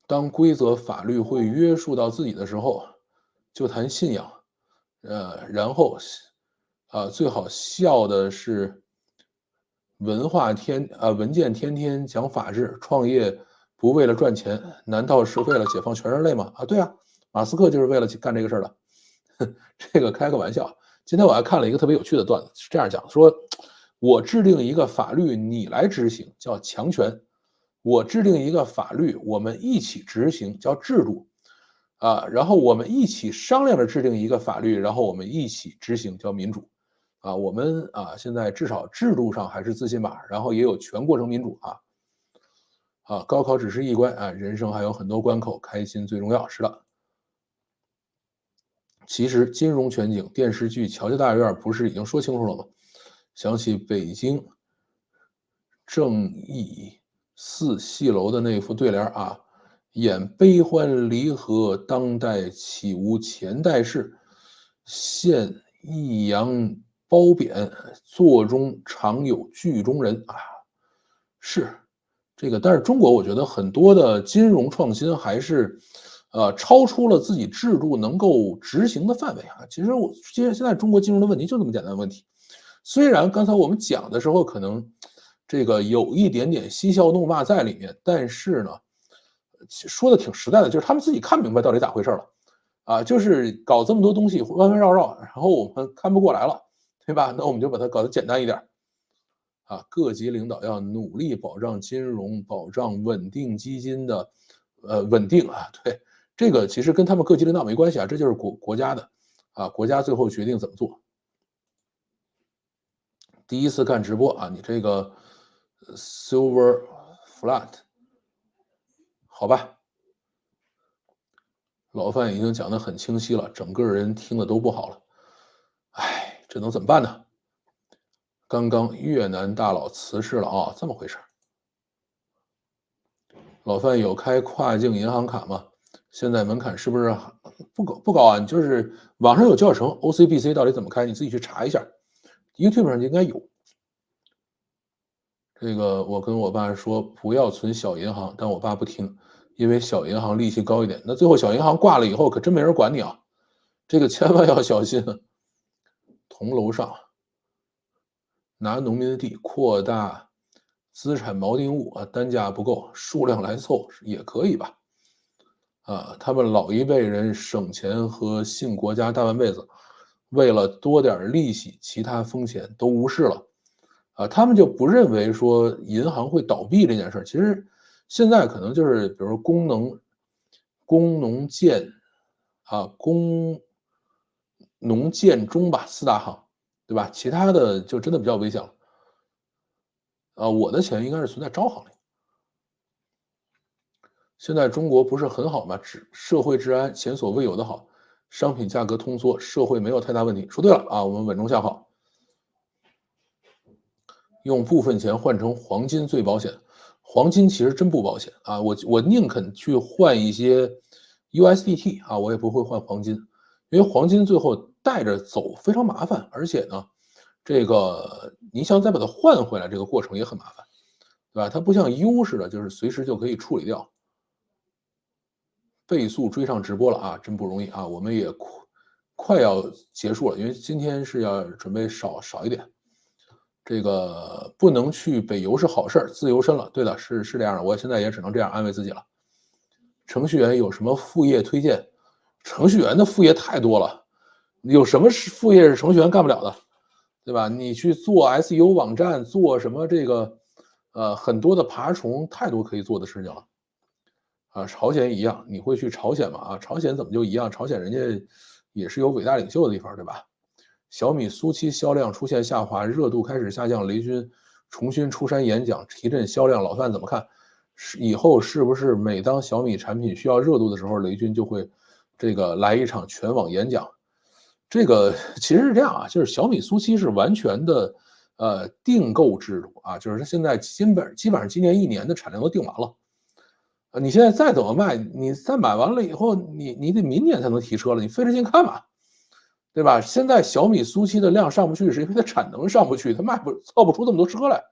当规则法律会约束到自己的时候，就谈信仰，然后，最好笑的是，文件天天讲法治，创业不为了赚钱，难道是为了解放全人类吗？啊，对啊，马斯克就是为了去干这个事儿的。这个开个玩笑。今天我还看了一个特别有趣的段子，是这样讲的说，我制定一个法律，你来执行，叫强权；我制定一个法律，我们一起执行，叫制度。然后我们一起商量着制定一个法律，然后我们一起执行，叫民主。我们现在至少制度上还是自信马，然后也有全过程民主啊。高考只是一关啊，人生还有很多关口，开心最重要。是的，其实金融全景电视剧《乔家大院》不是已经说清楚了吗？想起北京正义寺戏楼的那幅对联啊，演悲欢离合，当代岂无前代事？现抑扬褒贬，座中常有剧中人啊。是这个，但是中国我觉得很多的金融创新还是，超出了自己制度能够执行的范围啊。其实现在中国金融的问题就这么简单的问题。虽然刚才我们讲的时候可能这个有一点点嬉笑怒骂在里面，但是呢，说的挺实在的，就是他们自己看明白到底咋回事了。就是搞这么多东西弯弯绕绕，然后我们看不过来了，对吧？那我们就把它搞得简单一点。各级领导要努力保障金融，保障稳定基金的，稳定啊，对，这个其实跟他们各级领导没关系啊，这就是国家的，国家最后决定怎么做。第一次看直播啊，你这个Silver Flat，好吧，老范已经讲得很清晰了，整个人听的都不好了，哎，这能怎么办呢？刚刚越南大佬辞世了啊，这么回事。老范有开跨境银行卡吗？现在门槛是不是不高啊？就是网上有教程，OCBC 到底怎么开，你自己去查一下，YouTube 上应该有。这个我跟我爸说不要存小银行，但我爸不听，因为小银行利息高一点。那最后小银行挂了以后，可真没人管你啊，这个千万要小心啊。铜楼上拿农民的地扩大资产锚定物单价不够，数量来凑也可以吧？他们老一辈人省钱和信国家大半辈子，为了多点利息，其他风险都无视了。他们就不认为说银行会倒闭这件事儿。其实现在可能就是比如说工农建工农建中吧，四大行，对吧？其他的就真的比较危险了。我的钱应该是存在招行里。现在中国不是很好吗？社会治安前所未有的好，商品价格通缩，社会没有太大问题。说对了啊，我们稳中向好。用部分钱换成黄金最保险，黄金其实真不保险啊！我宁肯去换一些 USDT 我也不会换黄金，因为黄金最后带着走非常麻烦，而且呢，这个你想再把它换回来，这个过程也很麻烦，对吧？它不像 U 似的，就是随时就可以处理掉。倍速追上直播了啊，真不容易啊！我们也快要结束了，因为今天是要准备少一点。这个不能去北邮是好事儿，自由身了。对的，是这样的，我现在也只能这样安慰自己了。程序员有什么副业推荐？程序员的副业太多了，有什么副业是程序员干不了的，对吧？你去做 SEO 网站，做什么这个很多的爬虫太多可以做的事情了。朝鲜一样，你会去朝鲜吗？朝鲜怎么就一样？朝鲜人家也是有伟大领袖的地方，对吧？小米苏七销量出现下滑，热度开始下降，雷军重新出山演讲提振销量，老范怎么看？以后是不是每当小米产品需要热度的时候，雷军就会这个来一场全网演讲？这个其实是这样啊，就是小米苏七是完全的订购制度啊，就是它现在基本上今年1年的产量都订完了。你现在再怎么卖，你再买完了以后，你得明年才能提车了，你费这劲干嘛？对吧？现在小米苏七的量上不去，是因为它产能上不去，它造不出这么多车来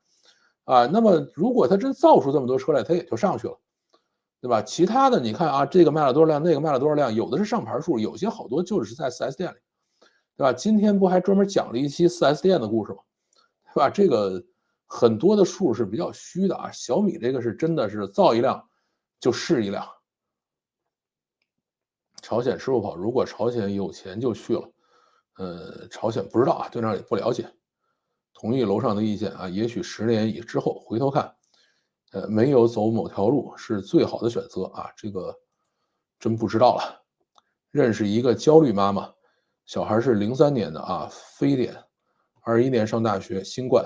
那么如果它真造出这么多车来，它也就上去了，对吧？其他的你看这个卖了多少辆，那个卖了多少辆，有的是上牌数，有些好多就是在 4S 店里，对吧？今天不还专门讲了一期 4S 店的故事吗？对吧？这个很多的数是比较虚的小米这个是真的是造一辆就是一辆。朝鲜吃不饱，如果朝鲜有钱就去了。朝鲜不知道对那里不了解。同意楼上的意见也许10年之后回头看，没有走某条路是最好的选择这个真不知道了。认识一个焦虑妈妈，小孩是03年的非典，21年上大学，新冠，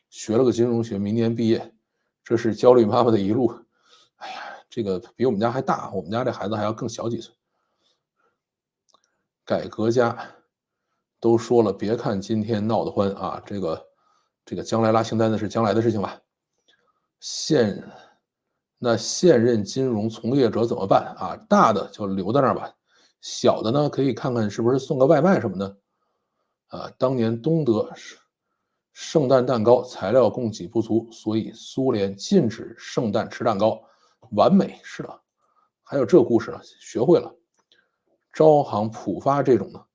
学了个金融学，明年毕业，这是焦虑妈妈的一路。哎呀，这个比我们家还大，我们家这孩子还要更小几岁。改革家都说了，别看今天闹得欢这个将来拉清单的是将来的事情吧。那现任金融从业者怎么办大的就留在那儿吧，小的呢可以看看是不是送个外卖什么的。当年东德圣诞蛋糕材料供给不足，所以苏联禁止圣诞吃蛋糕，完美。是的，还有这故事呢，学会了。招行、浦发这种的，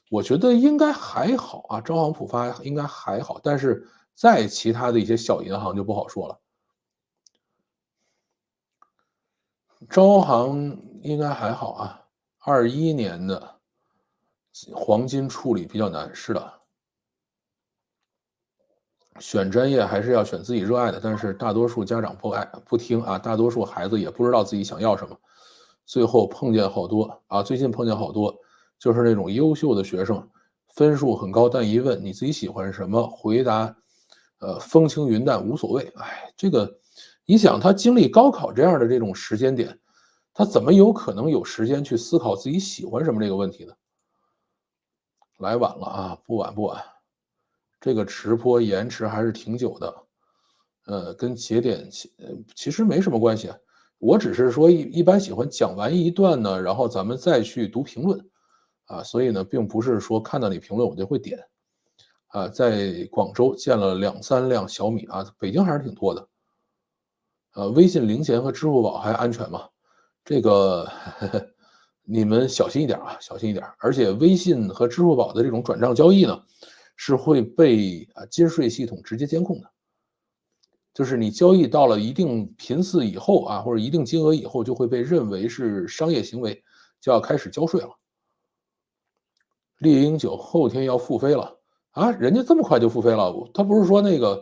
我觉得应该还好招行、浦发应该还好，但是再其他的一些小银行就不好说了。招行应该还好21年的黄金处理比较难，是的。选专业还是要选自己热爱的，但是大多数家长不听大多数孩子也不知道自己想要什么，最后碰见好多最近碰见好多就是那种优秀的学生，分数很高，但一问你自己喜欢什么，回答风轻云淡无所谓。这个你想他经历高考这样的这种时间点，他怎么有可能有时间去思考自己喜欢什么这个问题呢？来晚了不晚不晚。这个直播延迟还是挺久的，跟节点其实没什么关系我只是说一般喜欢讲完一段呢，然后咱们再去读评论所以呢，并不是说看到你评论我就会点在广州建了2、3辆小米北京还是挺多的。微信零钱和支付宝还安全吗？这个你们小心一点小心一点。而且微信和支付宝的这种转账交易呢，是会被金税系统直接监控的。就是你交易到了一定频次以后或者一定金额以后，就会被认为是商业行为，就要开始交税了。猎鹰9后天要复飞了人家这么快就复飞了？他不是说那个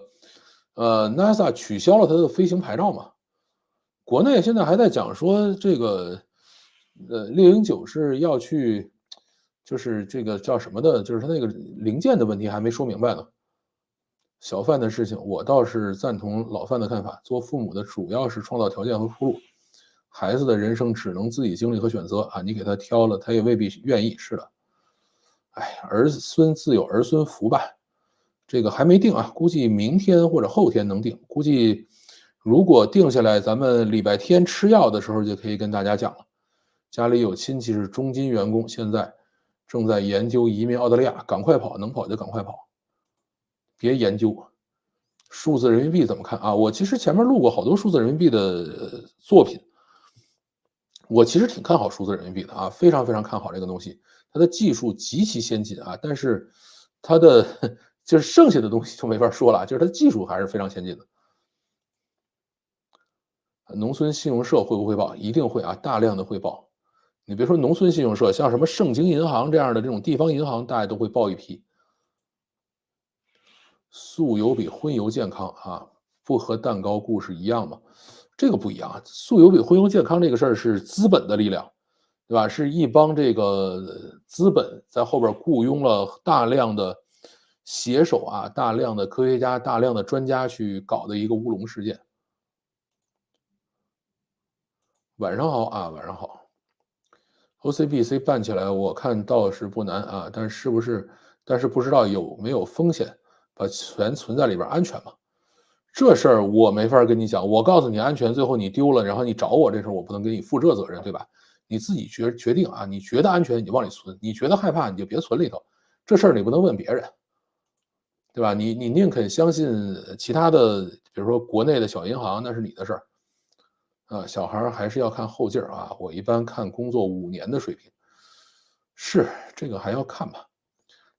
NASA 取消了它的飞行牌照吗？国内现在还在讲说这个猎鹰9是要去，就是这个叫什么的，就是它那个零件的问题还没说明白呢。小范的事情，我倒是赞同老范的看法，做父母的主要是创造条件和铺路，孩子的人生只能自己经历和选择你给他挑了，他也未必愿意。是的，儿孙自有儿孙福吧。这个还没定估计明天或者后天能定。估计如果定下来，咱们礼拜天吃药的时候就可以跟大家讲了。家里有亲戚是中金员工，现在正在研究移民澳大利亚，赶快跑，能跑就赶快跑，别研究。数字人民币怎么看我其实前面录过好多数字人民币的作品，我其实挺看好数字人民币的非常非常看好这个东西。它的技术极其先进但是它的就是剩下的东西就没法说了，就是它的技术还是非常先进的。农村信用社会不会报？一定会大量的会报。你别说农村信用社，像什么盛京银行这样的这种地方银行，大家都会报一批。素油比荤油健康不和蛋糕故事一样吗？这个不一样啊，素有比婚姻健康这个事儿是资本的力量，对吧？是一帮这个资本在后边雇佣了大量的写手啊，大量的科学家、大量的专家去搞的一个乌龙事件。晚上好啊，晚上好。OCBC 办起来，我看倒是不难啊，但是不知道有没有风险，把钱存在里边安全吗？这事儿我没法跟你讲，我告诉你安全，最后你丢了，然后你找我，这事儿我不能给你负这责任，对吧？你自己决定啊，你觉得安全你就往里存，你觉得害怕你就别存里头，这事儿你不能问别人，对吧？你宁肯相信其他的，比如说国内的小银行，那是你的事儿。小孩还是要看后劲儿啊，我一般看工作5年的水平。是，这个还要看吧。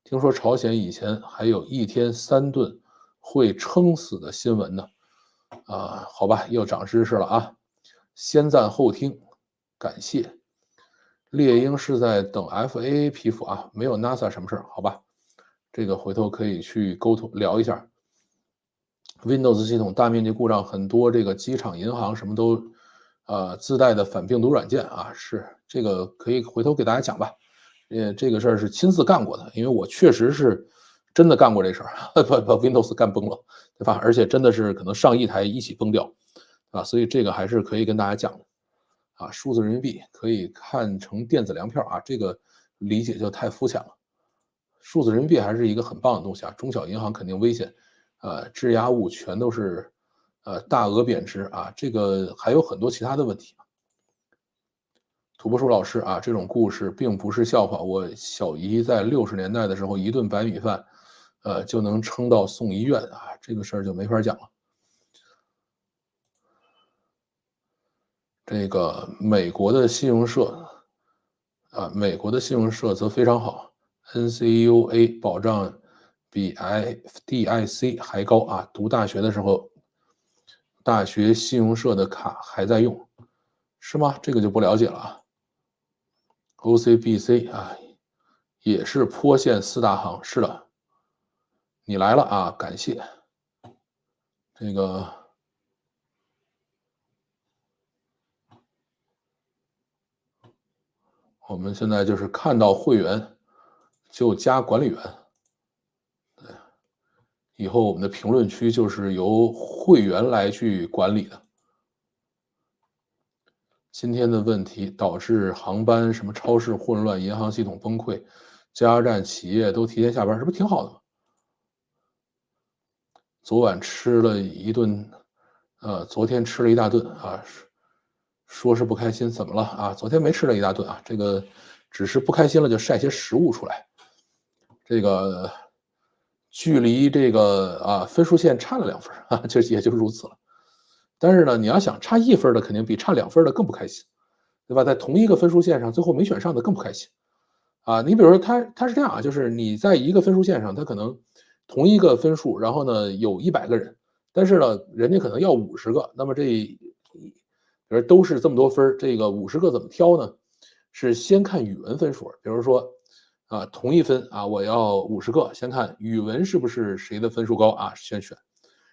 听说朝鲜以前还有一天3顿会撑死的新闻呢。好吧，又长知识了啊！先赞后听，感谢。猎鹰是在等 FAA 批复啊，没有 NASA 什么事儿，好吧？这个回头可以去沟通聊一下。Windows 系统大面积故障，很多这个机场、银行什么都自带的反病毒软件啊，是这个可以回头给大家讲吧。这个事儿是亲自干过的，因为我确实是真的干过这事儿，把 Windows 干崩了，对吧？而且真的是可能上亿台一起崩掉啊，所以这个还是可以跟大家讲的啊。数字人民币可以看成电子粮票啊，这个理解就太肤浅了。数字人民币还是一个很棒的东西啊，中小银行肯定危险，质押物全都是大额贬值啊，这个还有很多其他的问题。土拨鼠老师啊，这种故事并不是笑话。我小姨在60年代的时候，一顿白米饭，就能撑到送医院啊，这个事儿就没法讲了。这个美国的信用社美国的信用社则非常好，NCUA 保障比 FDIC 还高啊。读大学的时候，大学信用社的卡还在用，是吗？这个就不了解了啊。OCBC 啊，也是坡县4大行，是的，你来了啊，感谢。这个我们现在就是看到会员就加管理员，对，以后我们的评论区就是由会员来去管理的。今天的问题导致航班什么超市混乱，银行系统崩溃，加油站企业都提前下班，这不挺好的吗？昨晚吃了一顿，昨天吃了一大顿啊，说是不开心，怎么了啊？昨天没吃了一大顿啊，这个只是不开心了就晒些食物出来，这个距离这个分数线差了2分啊，就也就如此了。但是呢，你要想差1分的，肯定比差2分的更不开心，对吧？在同一个分数线上，最后没选上的更不开心。你比如说他是这样啊，就是你在一个分数线上，他可能同一个分数，然后呢有100个人，但是呢人家可能要50个，那么比如都是这么多分这个50个怎么挑呢？是先看语文分数，比如说同一分我要50个，先看语文是不是谁的分数高啊，先选，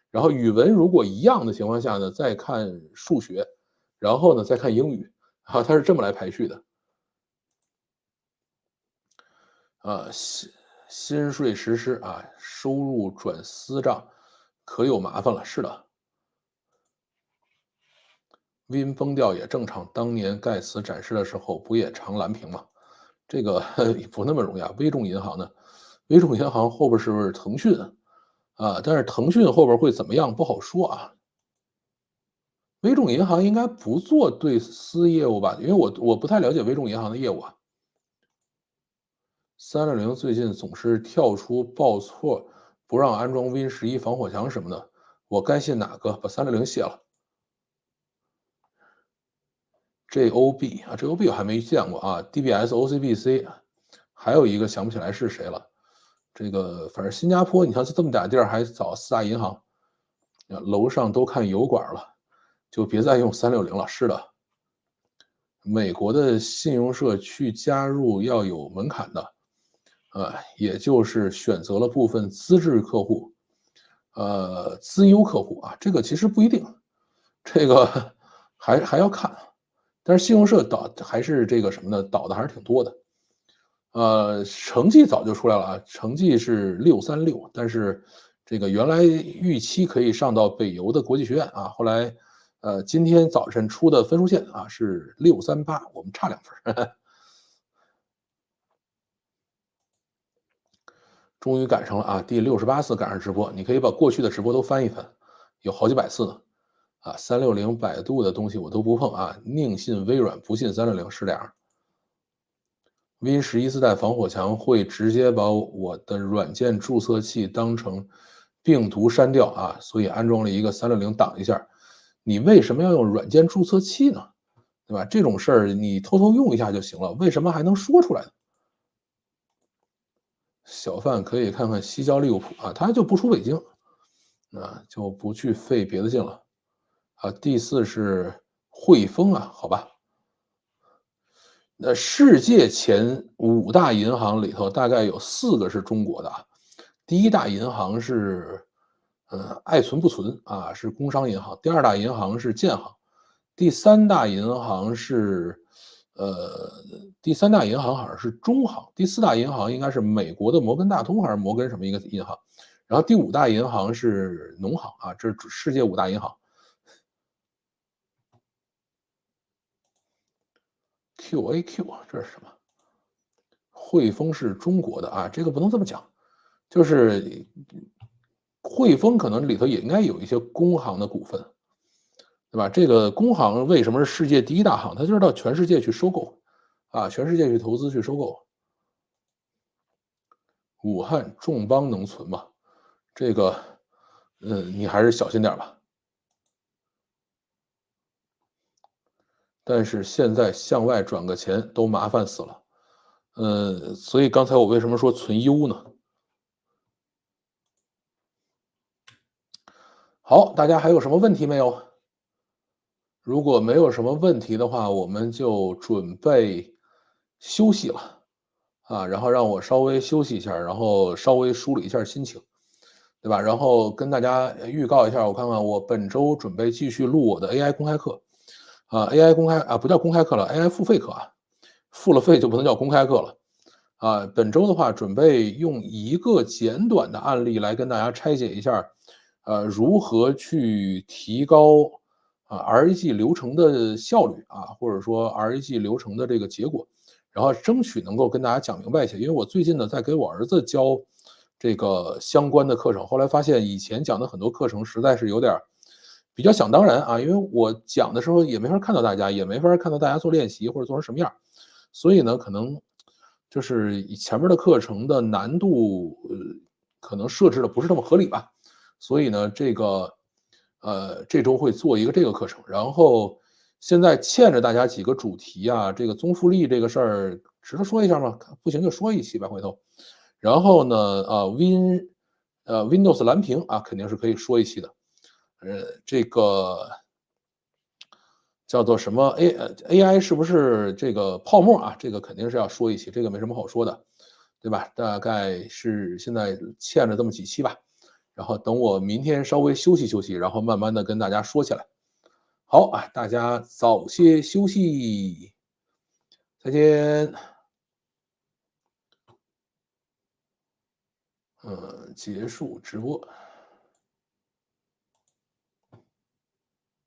然后语文如果一样的情况下呢，再看数学，然后呢再看英语它是这么来排序的。新税实施收入转私账，可有麻烦了。是的，Win 崩掉也正常。当年盖茨展示的时候，不也长蓝屏吗？这个不那么容易啊。微众银行呢？微众银行后边是不是腾讯但是腾讯后边会怎么样不好说啊。微众银行应该不做对私业务吧？因为我不太了解微众银行的业务啊。360最近总是跳出报错，不让安装 Win11防火墙什么的，我该信哪个？把360卸了。JOB 我还没见过DBS OCBC，还有一个想不起来是谁了。这个反正新加坡，你看这么大地儿还找4大银行，楼上都看油管了，就别再用360了。是的，美国的信用社去加入要有门槛的。也就是选择了部分资质客户，资优客户啊，这个其实不一定，这个还要看，但是信用社导还是这个什么呢，导的还是挺多的。成绩早就出来了啊，成绩是636，但是这个原来预期可以上到北邮的国际学院啊，后来今天早晨出的分数线啊是638，我们差2分。终于赶上了啊，第68次赶上直播，你可以把过去的直播都翻一翻，有好几百次呢。啊，360百度的东西我都不碰啊，宁信微软，不信360是这样。Win11自带防火墙会直接把我的软件注册器当成病毒删掉啊，所以安装了一个360挡一下。你为什么要用软件注册器呢？对吧？这种事儿你偷偷用一下就行了，为什么还能说出来呢？小范可以看看西郊利物浦啊，他就不出北京，啊，就不去费别的劲了。啊，第4是汇丰啊，好吧。世界前5大银行里头，大概有4个是中国的啊。第1大银行是，爱存不存啊，是工商银行。第2大银行是建行，第3大银行是，呃，第3大银行好像是中行，第4大银行应该是美国的摩根大通还是摩根什么一个银行，然后第5大银行是农行啊，这是世界5大银行。QAQ 这是什么？汇丰是中国的啊，这个不能这么讲，就是汇丰可能里头也应该有一些工行的股份，对吧？这个工行为什么是世界第1大行？它就是到全世界去收购，啊，全世界去投资去收购。武汉众邦能存吗？这个，你还是小心点吧。但是现在向外转个钱都麻烦死了，所以刚才我为什么说存 U 呢？好，大家还有什么问题没有？如果没有什么问题的话，我们就准备休息了，啊，然后让我稍微休息一下，然后稍微梳理一下心情，对吧？然后跟大家预告一下，我看看我本周准备继续录我的 AI 公开课，啊，AI 公开啊，不叫公开课了，AI 付费课啊，付了费就不能叫公开课了，啊，本周的话准备用一个简短的案例来跟大家拆解一下，如何去提高RAG 流程的效率啊，或者说 RAG 流程的这个结果，然后争取能够跟大家讲明白一些。因为我最近呢在给我儿子教这个相关的课程，后来发现以前讲的很多课程实在是有点比较想当然啊，因为我讲的时候也没法看到大家，也没法看到大家做练习或者做成什么样，所以呢，可能就是以前面的课程的难度，可能设置的不是那么合理吧。所以呢，这个，这周会做一个这个课程，然后现在欠着大家几个主题啊，这个宗馥莉这个事儿值得说一下吗？不行就说一期吧，回头。然后呢，Windows 蓝屏啊，肯定是可以说一期的。这个叫做什么 AI 是不是这个泡沫啊？这个肯定是要说一期，这个没什么好说的，对吧？大概是现在欠着这么几期吧，然后等我明天稍微休息休息，然后慢慢的跟大家说起来。好啊，大家早些休息，再见。结束直播。